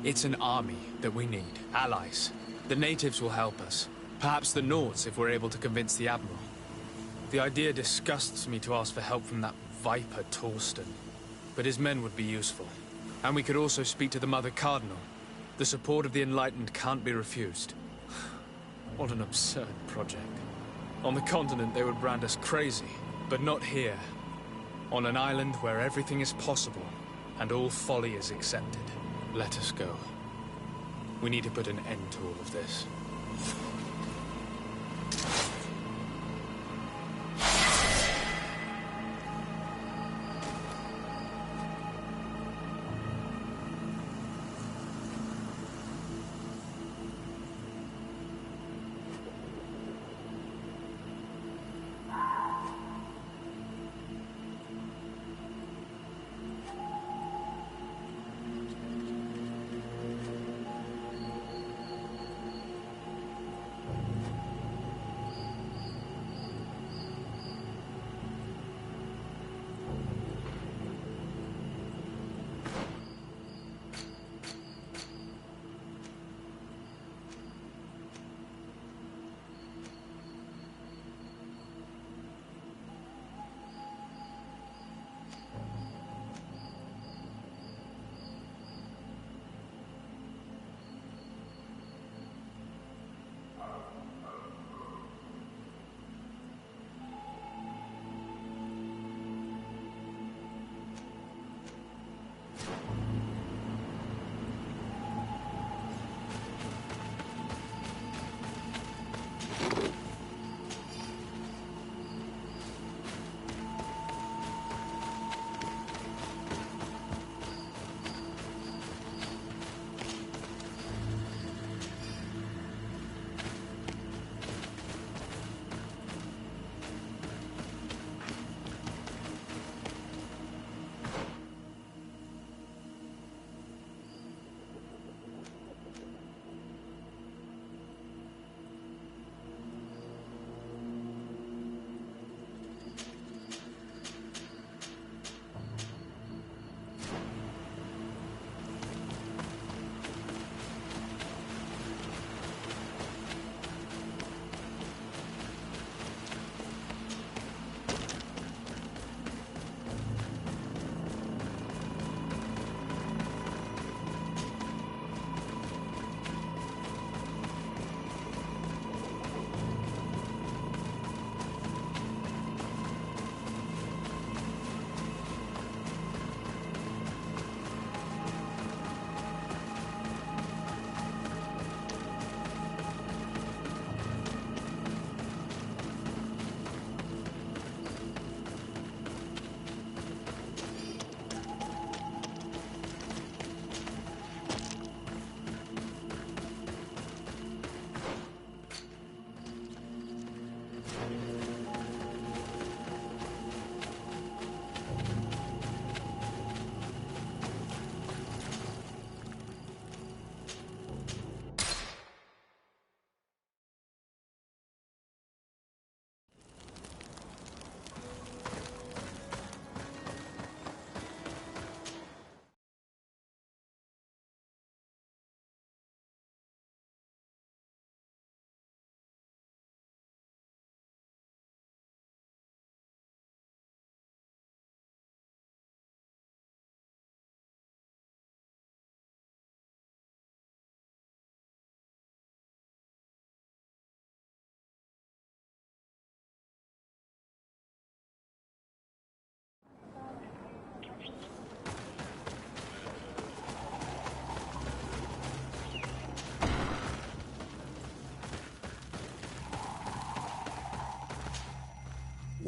It's an army that we need, allies. The natives will help us. Perhaps the Nords, if we're able to convince the Admiral. The idea disgusts me to ask for help from that viper Torsten. But his men would be useful. And we could also speak to the Mother Cardinal. The support of the Enlightened can't be refused. What an absurd project. On the continent, they would brand us crazy. But not here. On an island where everything is possible, and all folly is accepted. Let us go. We need to put an end to all of this.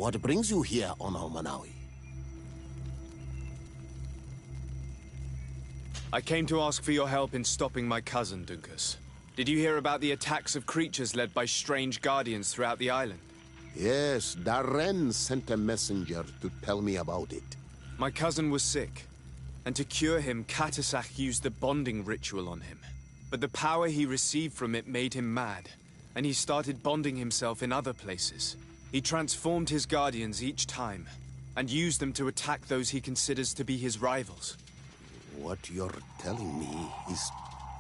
What brings you here on Almanawi? I came to ask for your help in stopping my cousin, Dunkus. Did you hear about the attacks of creatures led by strange guardians throughout the island? Yes, Darren sent a messenger to tell me about it. My cousin was sick, and to cure him, Katasak used the bonding ritual on him. But the power he received from it made him mad, and he started bonding himself in other places. He transformed his guardians each time, and used them to attack those he considers to be his rivals. What you're telling me is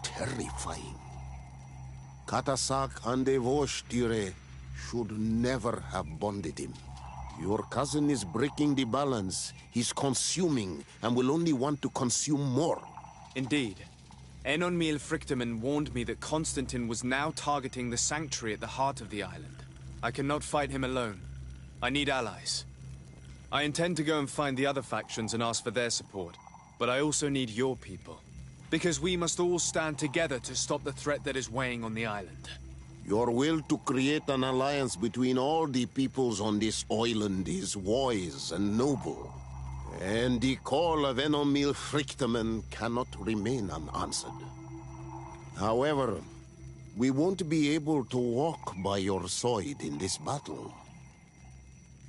terrifying. Katasak and Devosh'Tire should never have bonded him. Your cousin is breaking the balance. He's consuming, and will only want to consume more. Indeed. Enonmil Frichtemann warned me that Constantine was now targeting the sanctuary at the heart of the island. I cannot fight him alone. I need allies. I intend to go and find the other factions and ask for their support. But I also need your people. Because we must all stand together to stop the threat that is weighing on the island. Your will to create an alliance between all the peoples on this island is wise and noble. And the call of Enonmil Frichtemann cannot remain unanswered. However, we won't be able to walk by your side in this battle.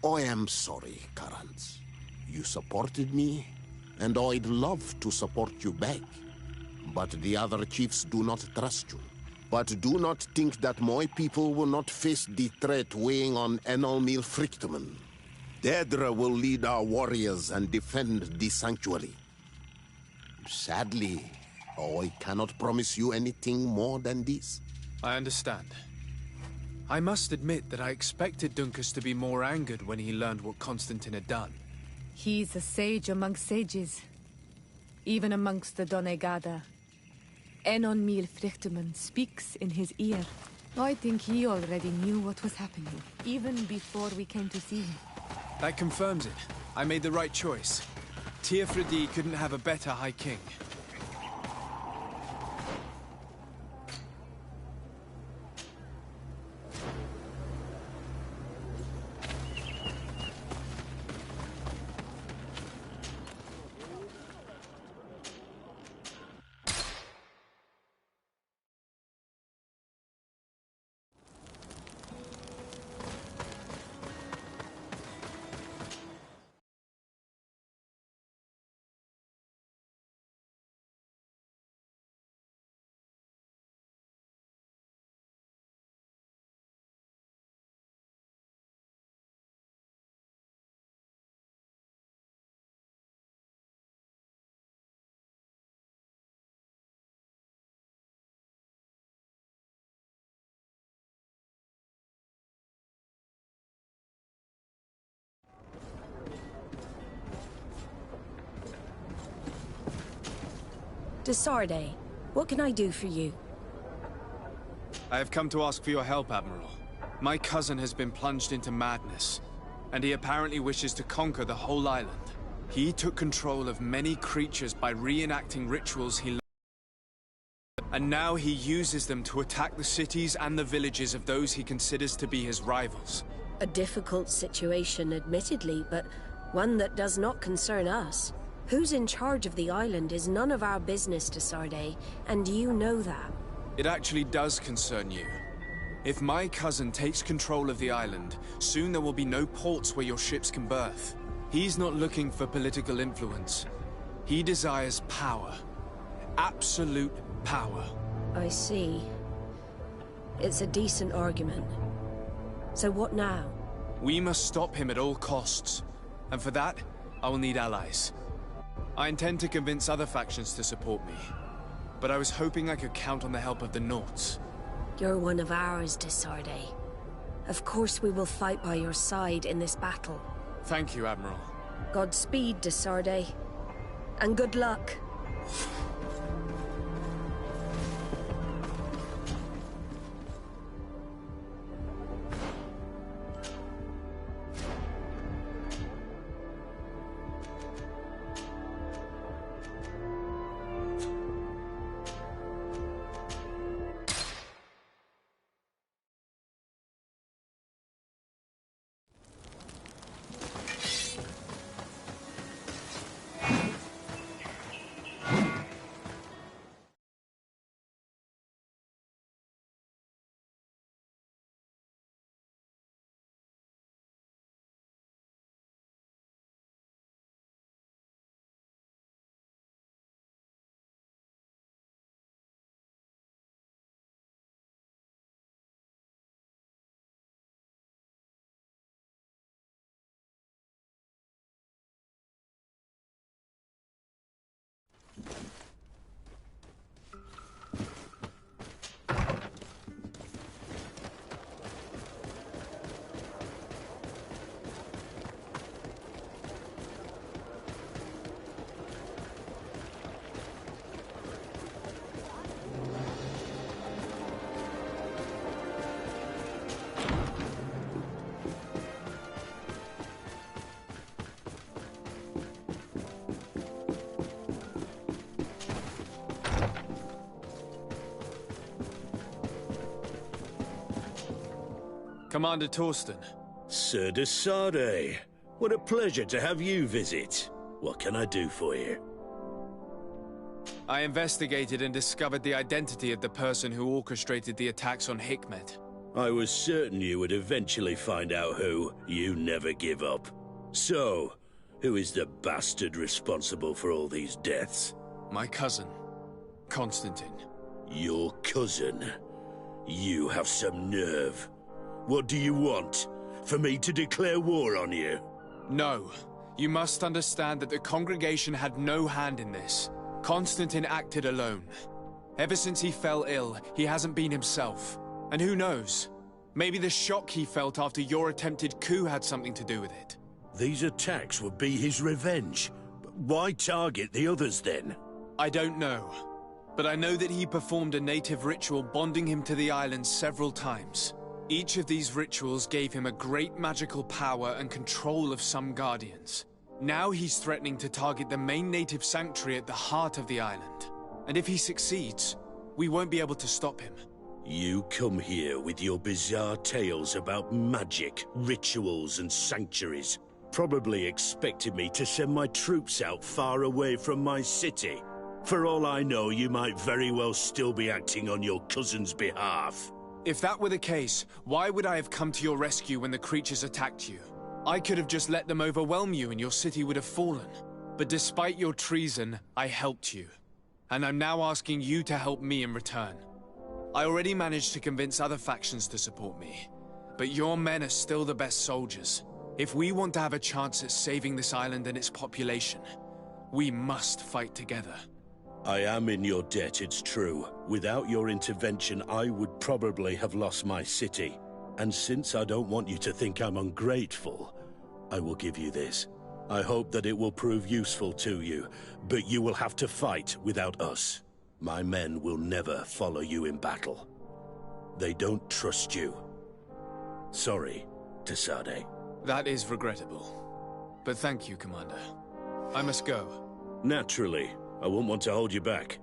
I am sorry, Karans. You supported me, and I'd love to support you back. But the other chiefs do not trust you. But do not think that my people will not face the threat weighing on Enonmil Frichtemann. Daedra will lead our warriors and defend the sanctuary. Sadly, I cannot promise you anything more than this. I understand. I must admit that I expected Dunkus to be more angered when he learned what Constantine had done. He's a sage amongst sages. Even amongst the Donegada. Enonmil Frichtemann speaks in his ear. I think he already knew what was happening, even before we came to see him. That confirms it. I made the right choice. Teofredi couldn't have a better High King. Desarde, what can I do for you? I have come to ask for your help, Admiral. My cousin has been plunged into madness, and he apparently wishes to conquer the whole island. He took control of many creatures by reenacting rituals he learned, and now he uses them to attack the cities and the villages of those he considers to be his rivals. A difficult situation, admittedly, but one that does not concern us. Who's in charge of the island is none of our business, Desarde, and you know that. It actually does concern you. If my cousin takes control of the island, soon there will be no ports where your ships can berth. He's not looking for political influence. He desires power. Absolute power. I see. It's a decent argument. So what now? We must stop him at all costs. And for that, I will need allies. I intend to convince other factions to support me. But I was hoping I could count on the help of the Nauts. You're one of ours, Desarde. Of course we will fight by your side in this battle. Thank you, Admiral. Godspeed, Desarde. And good luck. Commander Torsten. Sir de Sardet. What a pleasure to have you visit. What can I do for you? I investigated and discovered the identity of the person who orchestrated the attacks on Hikmet. I was certain you would eventually find out who. You never give up. So, who is the bastard responsible for all these deaths? My cousin, Constantine. Your cousin? You have some nerve. What do you want? For me to declare war on you? No. You must understand that the congregation had no hand in this. Constantine acted alone. Ever since he fell ill, he hasn't been himself. And who knows? Maybe the shock he felt after your attempted coup had something to do with it. These attacks would be his revenge. But why target the others then? I don't know. But I know that he performed a native ritual bonding him to the island several times. Each of these rituals gave him a great magical power and control of some guardians. Now he's threatening to target the main native sanctuary at the heart of the island. And if he succeeds, we won't be able to stop him. You come here with your bizarre tales about magic, rituals, and sanctuaries. Probably expected me to send my troops out far away from my city. For all I know, you might very well still be acting on your cousin's behalf. If that were the case, why would I have come to your rescue when the creatures attacked you? I could have just let them overwhelm you and your city would have fallen. But despite your treason, I helped you. And I'm now asking you to help me in return. I already managed to convince other factions to support me. But your men are still the best soldiers. If we want to have a chance at saving this island and its population, we must fight together. I am in your debt, it's true. Without your intervention, I would probably have lost my city. And since I don't want you to think I'm ungrateful, I will give you this. I hope that it will prove useful to you, but you will have to fight without us. My men will never follow you in battle. They don't trust you. Sorry, de Sardet. That is regrettable. But thank you, Commander. I must go. Naturally. I won't want to hold you back.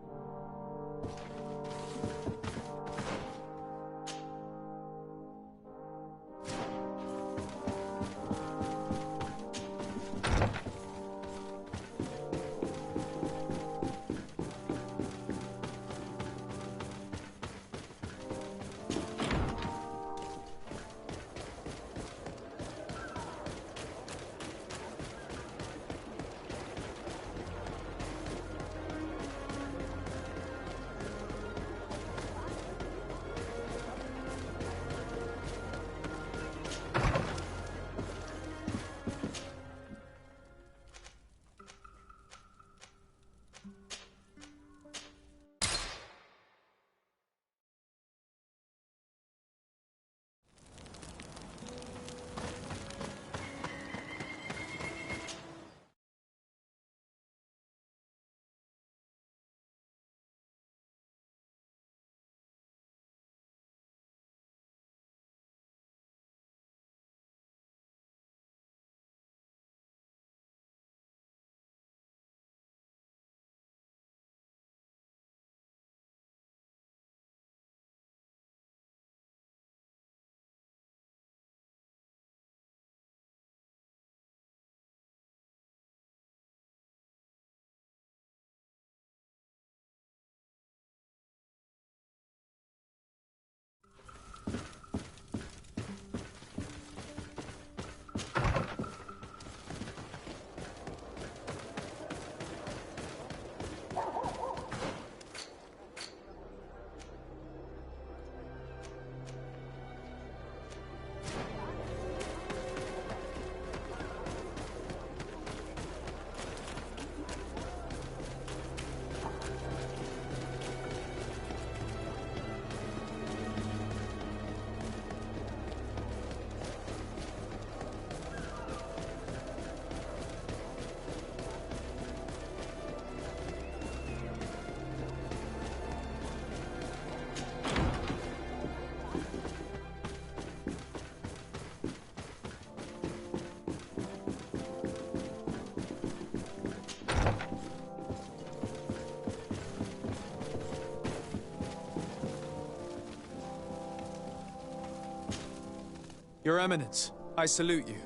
Your Eminence, I salute you.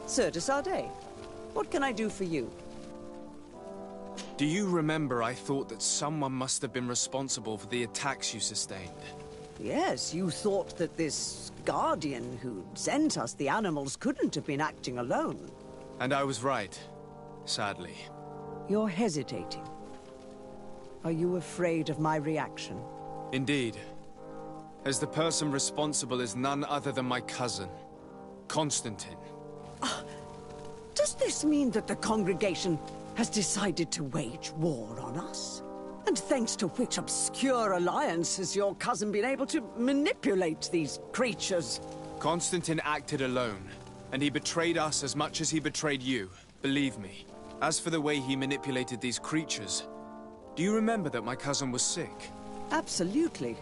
Sir de Sardet, what can I do for you? Do you remember I thought that someone must have been responsible for the attacks you sustained? Yes, you thought that this Guardian who sent us the animals couldn't have been acting alone. And I was right, sadly. You're hesitating. Are you afraid of my reaction? Indeed. As the person responsible is none other than my cousin, Constantine. Does this mean that the congregation has decided to wage war on us? And thanks to which obscure alliance has your cousin been able to manipulate these creatures? Constantine acted alone, and he betrayed us as much as he betrayed you, believe me. As for the way he manipulated these creatures, do you remember that my cousin was sick? Absolutely.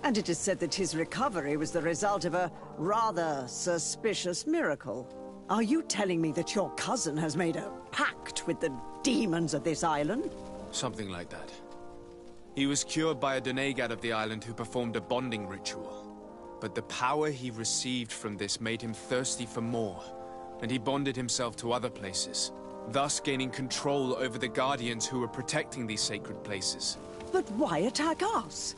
And it is said that his recovery was the result of a rather suspicious miracle. Are you telling me that your cousin has made a pact with the demons of this island? Something like that. He was cured by a Donegad of the island who performed a bonding ritual. But the power he received from this made him thirsty for more, and he bonded himself to other places, thus gaining control over the Guardians who were protecting these sacred places. But why attack us?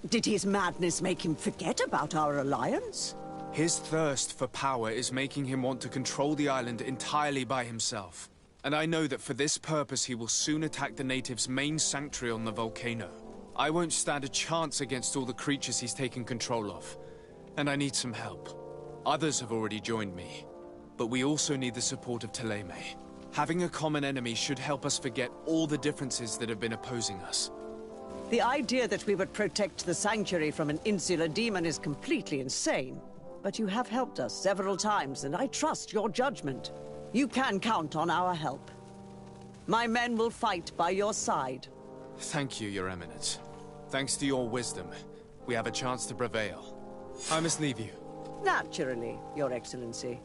Did his madness make him forget about our alliance? His thirst for power is making him want to control the island entirely by himself. And I know that for this purpose he will soon attack the natives' main sanctuary on the volcano. I won't stand a chance against all the creatures he's taken control of. And I need some help. Others have already joined me. But we also need the support of Thélème. Having a common enemy should help us forget all the differences that have been opposing us. The idea that we would protect the sanctuary from an insular demon is completely insane. But you have helped us several times, and I trust your judgment. You can count on our help. My men will fight by your side. Thank you, Your Eminence. Thanks to your wisdom, we have a chance to prevail. I must leave you. Naturally, Your Excellency.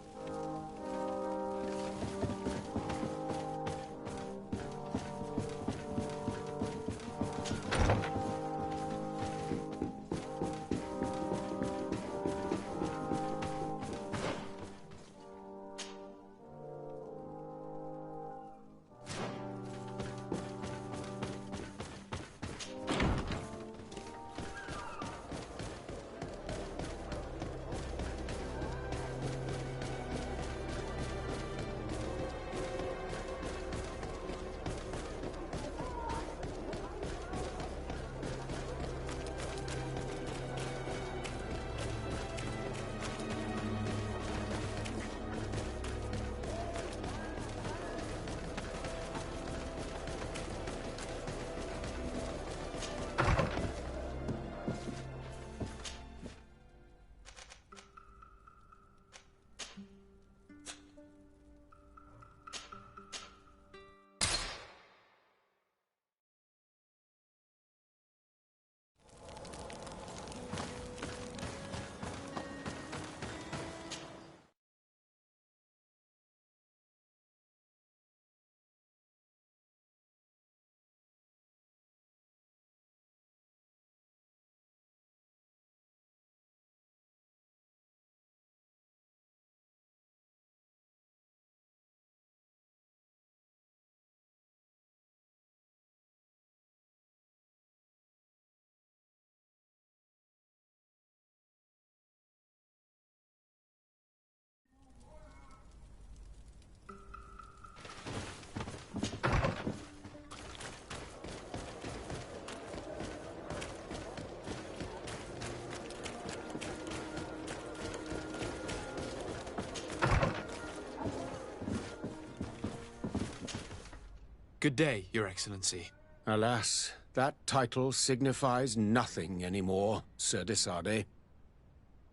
Good day, Your Excellency. Alas, that title signifies nothing anymore, Sir de Sardet.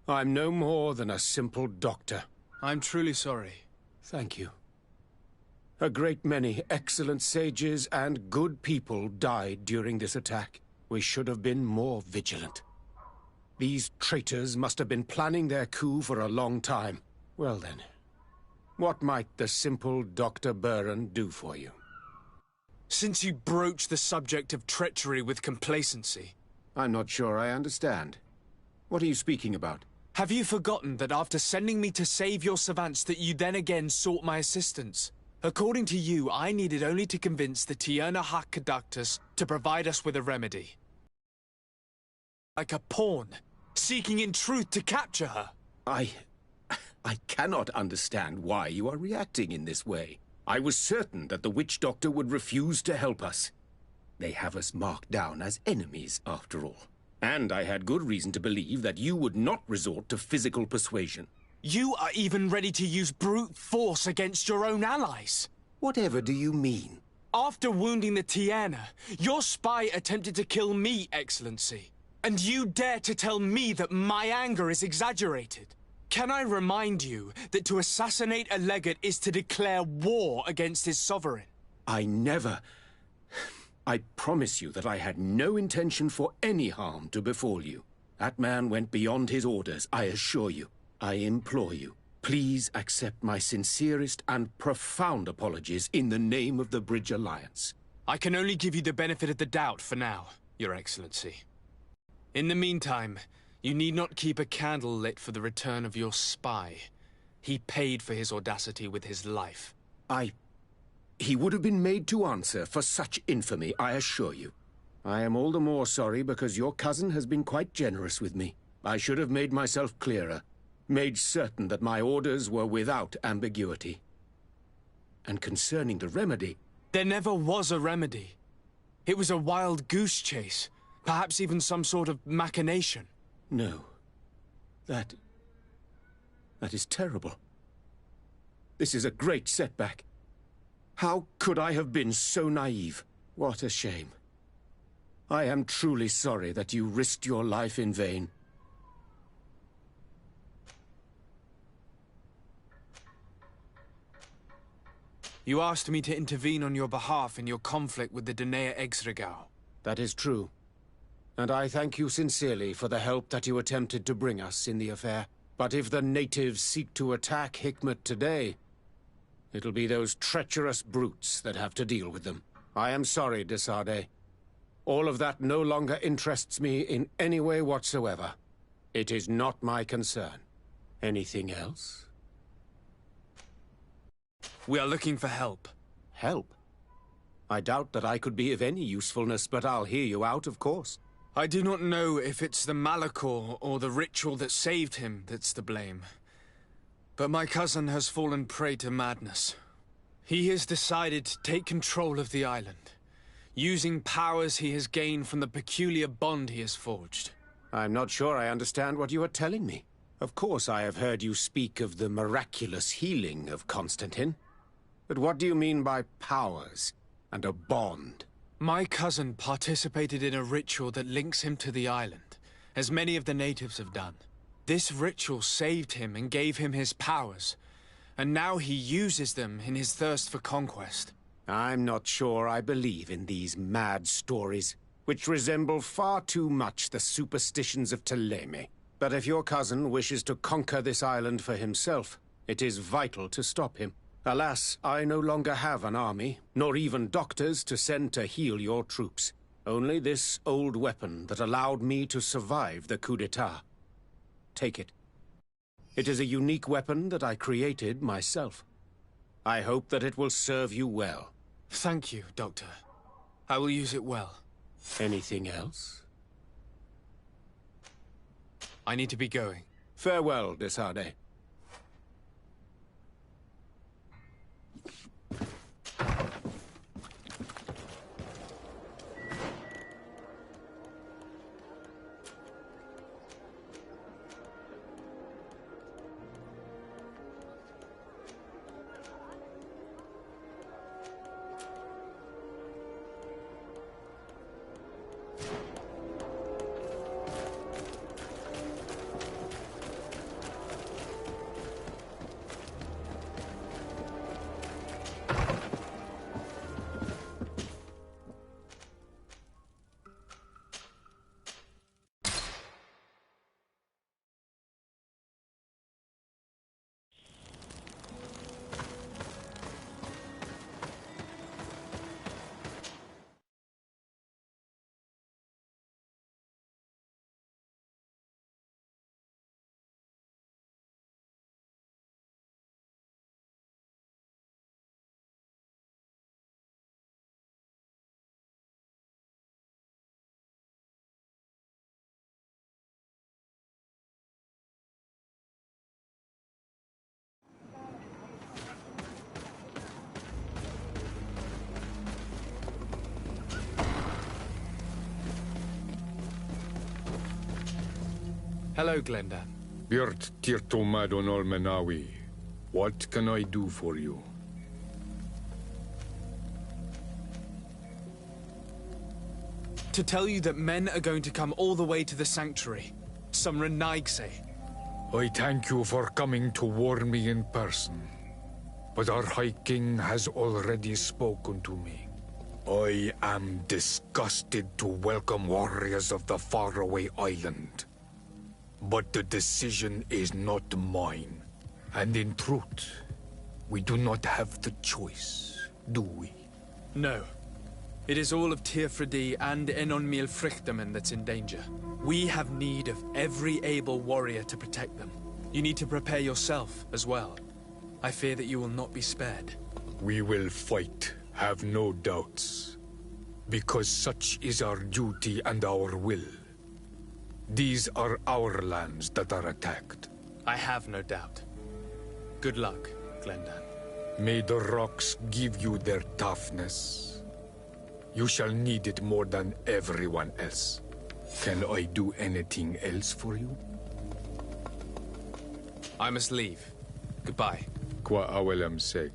I'm no more than a simple doctor. I'm truly sorry. Thank you. A great many excellent sages and good people died during this attack. We should have been more vigilant. These traitors must have been planning their coup for a long time. Well then, what might the simple Dr. Buran do for you? Since you broach the subject of treachery with complacency... I'm not sure I understand. What are you speaking about? Have you forgotten that after sending me to save your savants that you then again sought my assistance? According to you, I needed only to convince the Tierna Hac Conductus to provide us with a remedy. Like a pawn, seeking in truth to capture her. I cannot understand why you are reacting in this way. I was certain that the witch doctor would refuse to help us. They have us marked down as enemies, after all. And I had good reason to believe that you would not resort to physical persuasion. You are even ready to use brute force against your own allies. Whatever do you mean? After wounding the Tierna, your spy attempted to kill me, Excellency. And you dare to tell me that my anger is exaggerated? Can I remind you that to assassinate a legate is to declare war against his sovereign? I never... I promise you that I had no intention for any harm to befall you. That man went beyond his orders, I assure you. I implore you, please accept my sincerest and profound apologies in the name of the Bridge Alliance. I can only give you the benefit of the doubt for now, Your Excellency. In the meantime, you need not keep a candle lit for the return of your spy. He paid for his audacity with his life. He would have been made to answer for such infamy, I assure you. I am all the more sorry because your cousin has been quite generous with me. I should have made myself clearer, made certain that my orders were without ambiguity. And concerning the remedy... There never was a remedy. It was a wild goose chase, perhaps even some sort of machination. No. That is terrible. This is a great setback. How could I have been so naive? What a shame. I am truly sorry that you risked your life in vain. You asked me to intervene on your behalf in your conflict with the Danae Exregao. That is true. And I thank you sincerely for the help that you attempted to bring us in the affair. But if the natives seek to attack Hikmet today, it'll be those treacherous brutes that have to deal with them. I am sorry, de Sardet. All of that no longer interests me in any way whatsoever. It is not my concern. Anything else? We are looking for help. Help? I doubt that I could be of any usefulness, but I'll hear you out, of course. I do not know if it's the Malachor or the ritual that saved him that's to blame. But my cousin has fallen prey to madness. He has decided to take control of the island, using powers he has gained from the peculiar bond he has forged. I'm not sure I understand what you are telling me. Of course I have heard you speak of the miraculous healing of Constantine. But what do you mean by powers and a bond? My cousin participated in a ritual that links him to the island, as many of the natives have done. This ritual saved him and gave him his powers, and now he uses them in his thirst for conquest. I'm not sure I believe in these mad stories, which resemble far too much the superstitions of Thélème. But if your cousin wishes to conquer this island for himself, it is vital to stop him. Alas, I no longer have an army, nor even doctors to send to heal your troops. Only this old weapon that allowed me to survive the coup d'etat. Take it. It is a unique weapon that I created myself. I hope that it will serve you well. Thank you, Doctor. I will use it well. Anything else? I need to be going. Farewell, de Sardet. Hello, Glendan. Björt Tirtomadon Olmenawi. What can I do for you? To tell you that men are going to come all the way to the Sanctuary. Some Renaigse. I thank you for coming to warn me in person. But our High King has already spoken to me. I am disgusted to welcome warriors of the faraway island. But the decision is not mine. And in truth, we do not have the choice, do we? No. It is all of Tirfridi and Enonmil Frichtamen that's in danger. We have need of every able warrior to protect them. You need to prepare yourself as well. I fear that you will not be spared. We will fight, have no doubts. Because such is our duty and our will. These are our lands that are attacked. I have no doubt. Good luck, Glendan. May the rocks give you their toughness. You shall need it more than everyone else. Can I do anything else for you? I must leave. Goodbye. Qua awelam seg.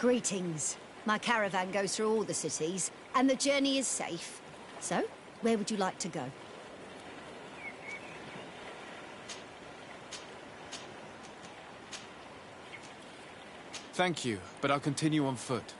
Greetings. My caravan goes through all the cities, and the journey is safe. So, where would you like to go? Thank you, but I'll continue on foot.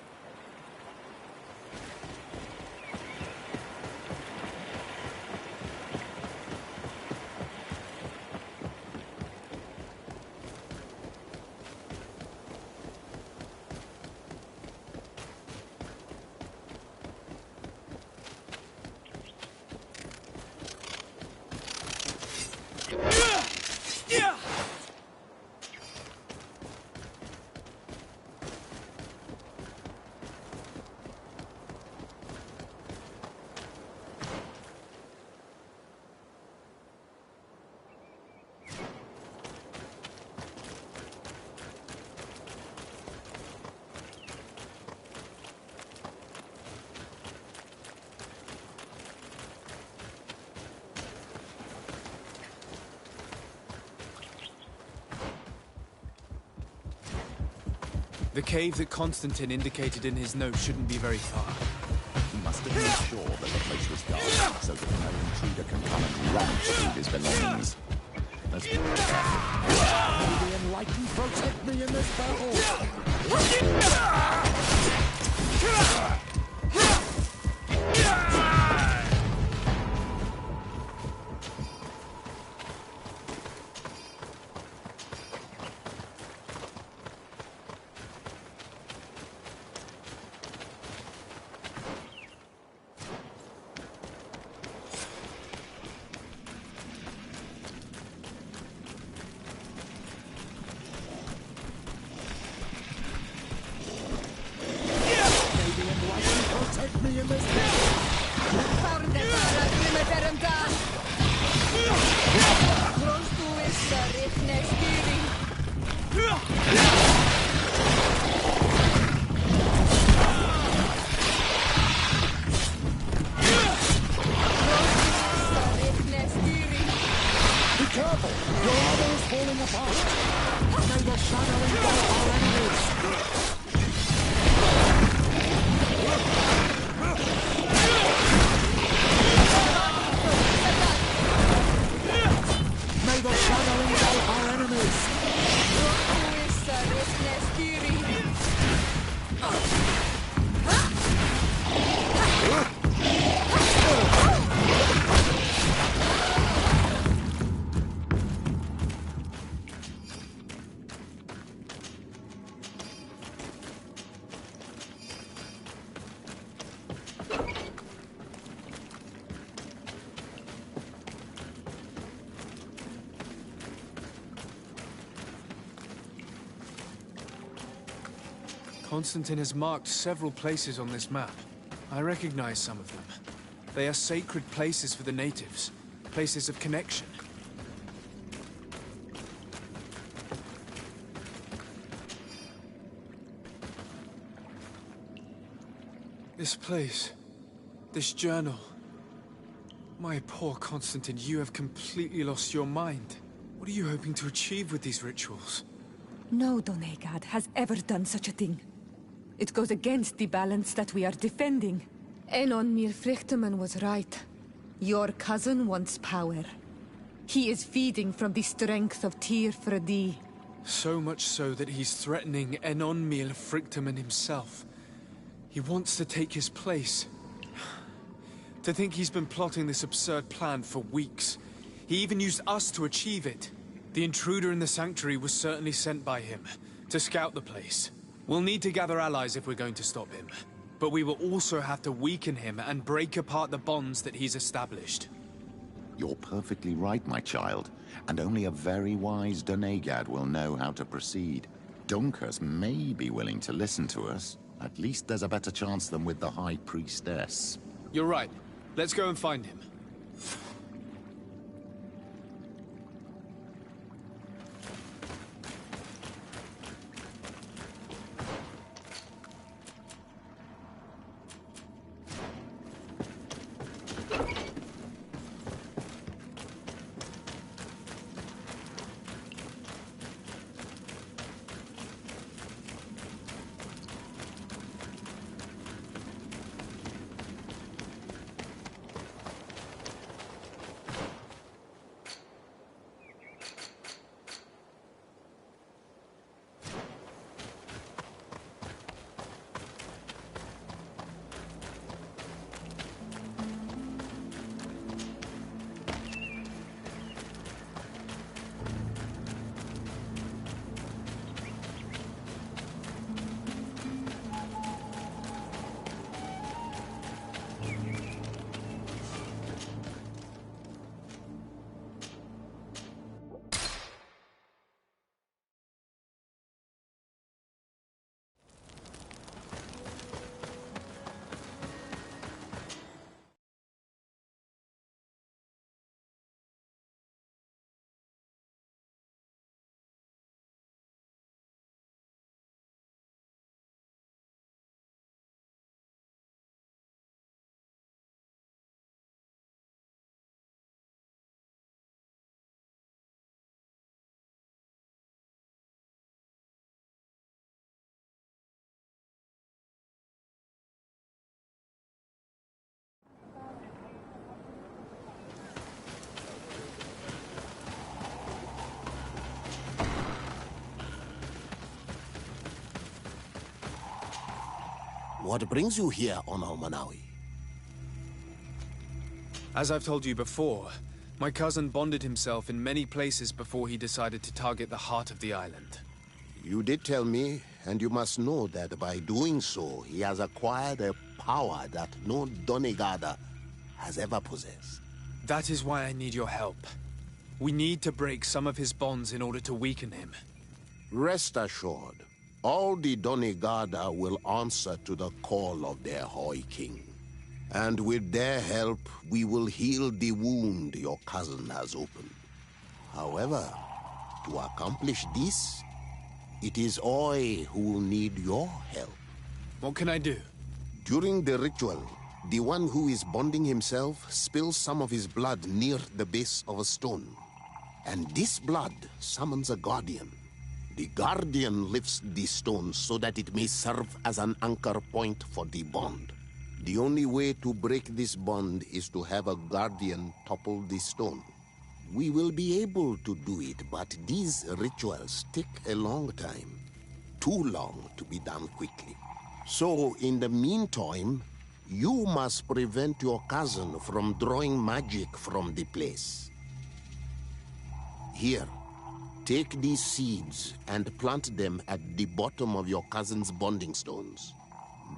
The cave that Constantine indicated in his note shouldn't be very far. He must have made sure that the place was guarded, so that no intruder can come and rummage through his belongings. Let's be careful. May the Enlightened protect me in this battle! Constantine has marked several places on this map. I recognize some of them. They are sacred places for the natives, places of connection. This place, this journal. My poor Constantine, you have completely lost your mind. What are you hoping to achieve with these rituals? No Doneigad has ever done such a thing. It goes against the balance that we are defending. Enon Mirfrichteman was right. Your cousin wants power. He is feeding from the strength of Tyr Fredi. So much so that he's threatening Enon Mirfrichteman himself. He wants to take his place. To think he's been plotting this absurd plan for weeks. He even used us to achieve it. The intruder in the sanctuary was certainly sent by him, to scout the place. We'll need to gather allies if we're going to stop him. But we will also have to weaken him and break apart the bonds that he's established. You're perfectly right, my child. And only a very wise Doneigad will know how to proceed. Dunkus may be willing to listen to us. At least there's a better chance than with the High Priestess. You're right. Let's go and find him. What brings you here on Almanawi? As I've told you before, my cousin bonded himself in many places before he decided to target the heart of the island. You did tell me, and you must know that by doing so, he has acquired a power that no Donegada has ever possessed. That is why I need your help. We need to break some of his bonds in order to weaken him. Rest assured, all the Donegada will answer to the call of their Hoi King. And with their help, we will heal the wound your cousin has opened. However, to accomplish this, it is I who will need your help. What can I do? During the ritual, the one who is bonding himself spills some of his blood near the base of a stone. And this blood summons a guardian. The guardian lifts the stone so that it may serve as an anchor point for the bond. The only way to break this bond is to have a guardian topple the stone. We will be able to do it, but these rituals take a long time. Too long to be done quickly. So, in the meantime, you must prevent your cousin from drawing magic from the place. Here, take these seeds and plant them at the bottom of your cousin's bonding stones.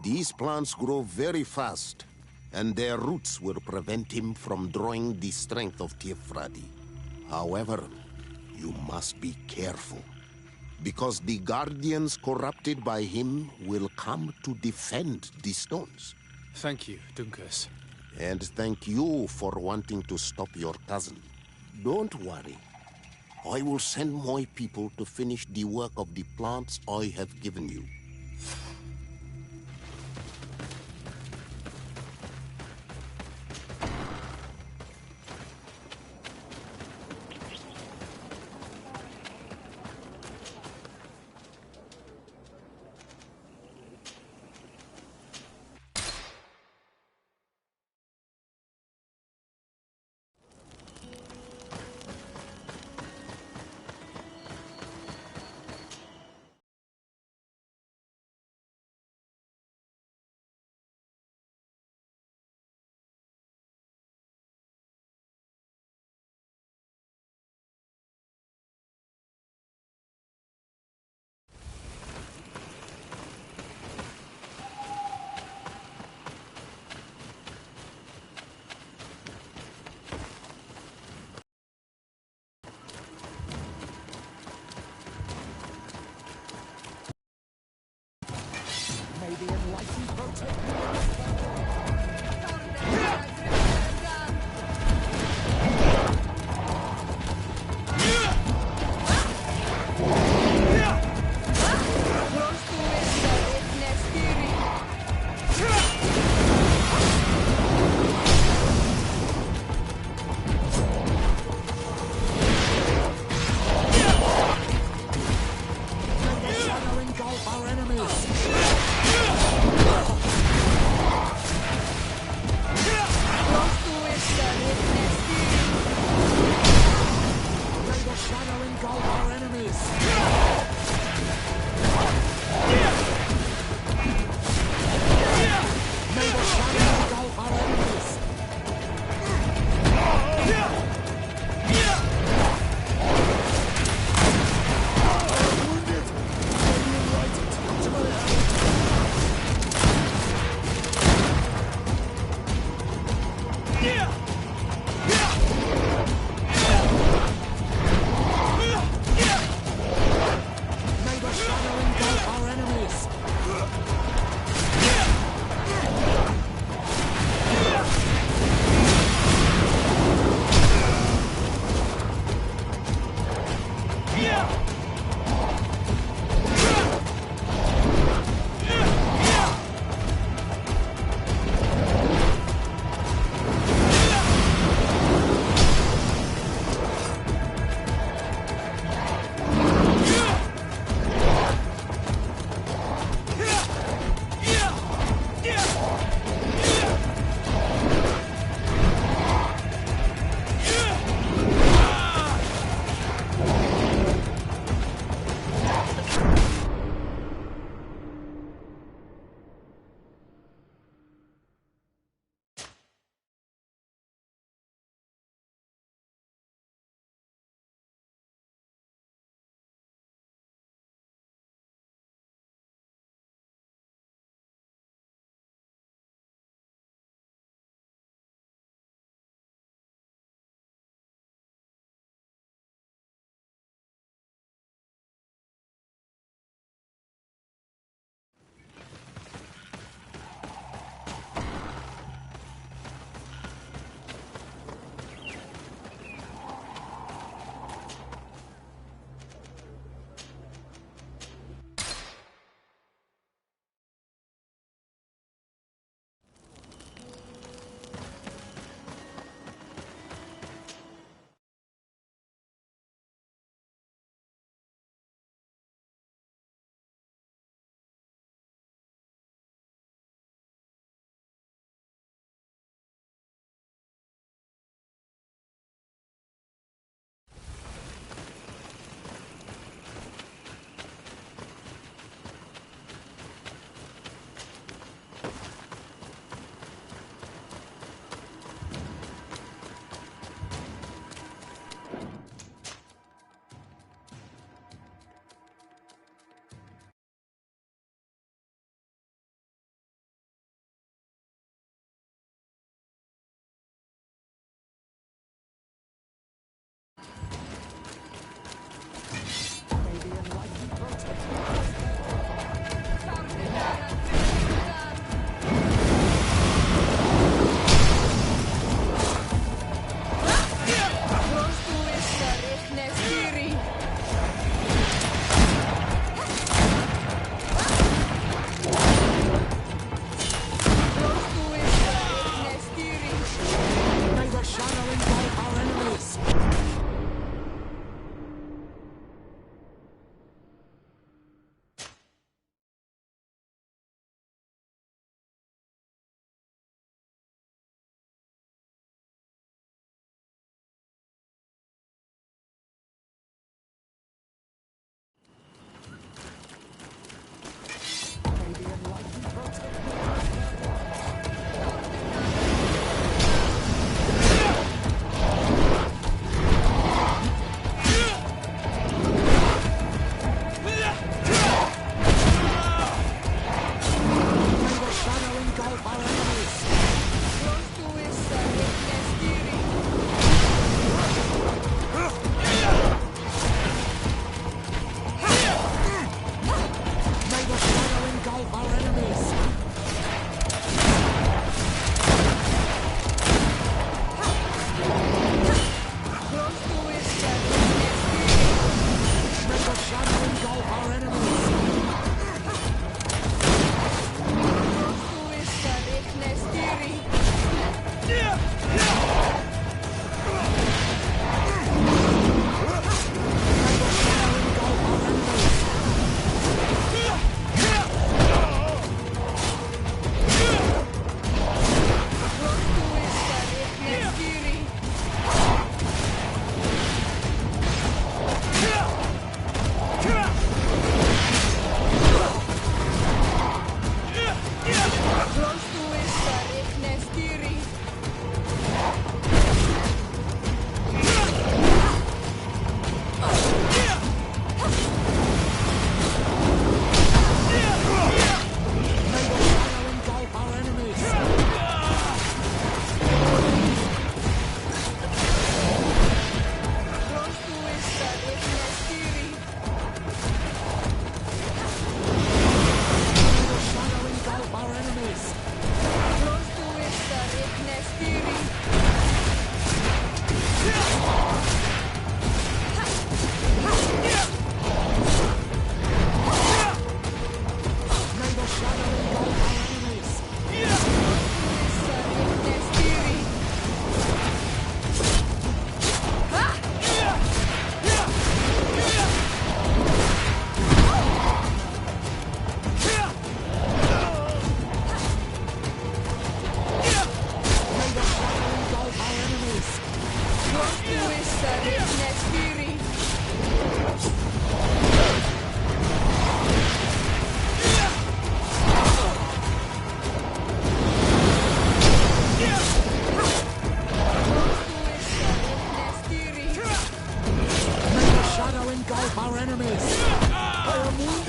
These plants grow very fast, and their roots will prevent him from drawing the strength of Teofradi. However, you must be careful, because the guardians corrupted by him will come to defend the stones. Thank you, Dunkus. And thank you for wanting to stop your cousin. Don't worry. I will send my people to finish the work of the plants I have given you. Maybe enlightened protect.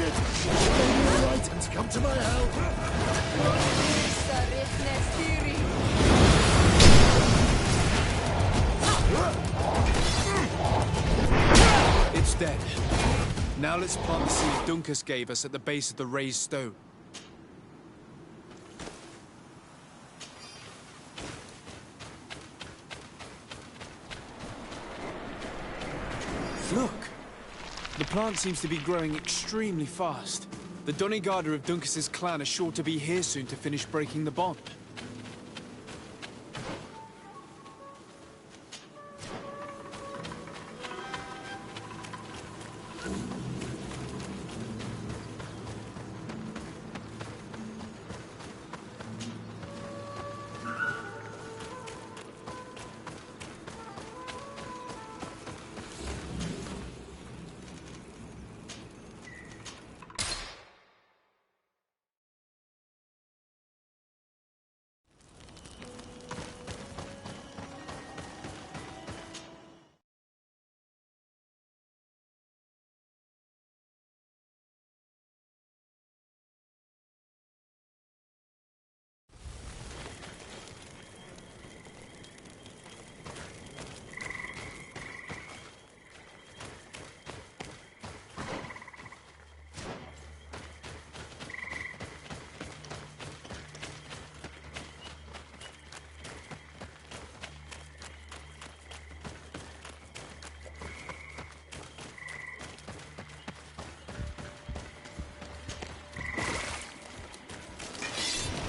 it! Maybe right and come to my help! It's dead. Now let's plant the seed Dunkus gave us at the base of the raised stone. Look! The plant seems to be growing extremely fast. The Doneigada of Dunkus's clan are sure to be here soon to finish breaking the bond.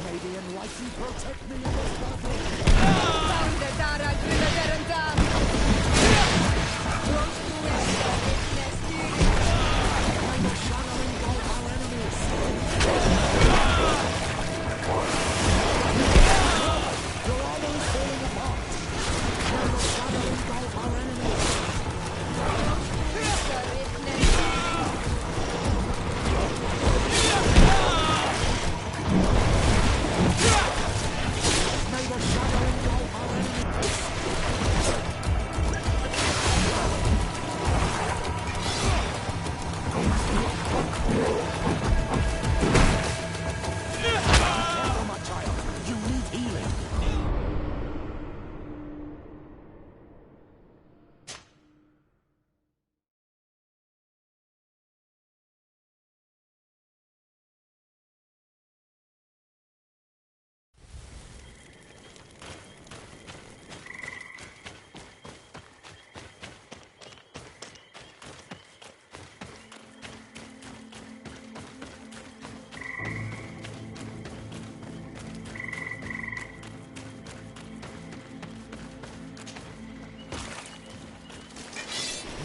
May the Enlightened protect me in this battle!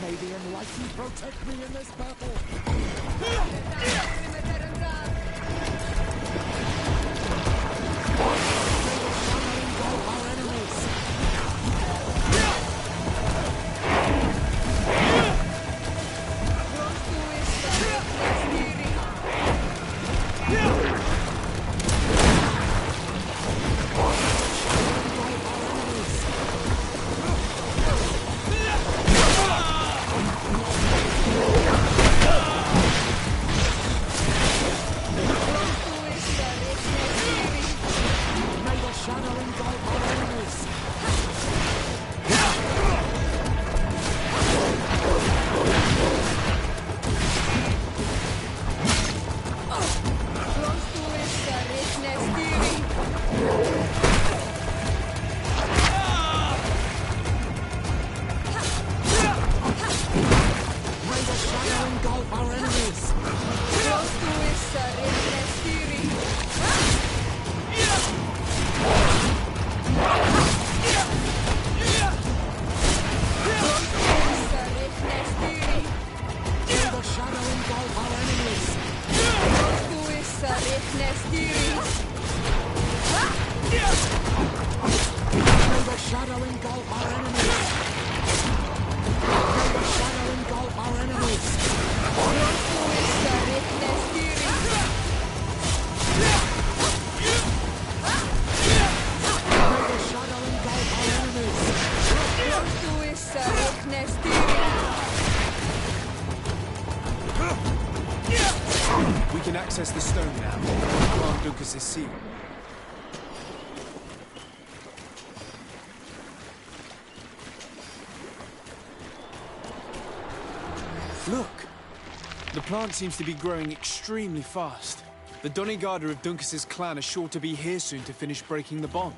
May the Enlightened protect me in this battle! We can access the stone now. Plant Duncas's seal. Look! The plant seems to be growing extremely fast. The Doneigada of Duncas's clan are sure to be here soon to finish breaking the bond.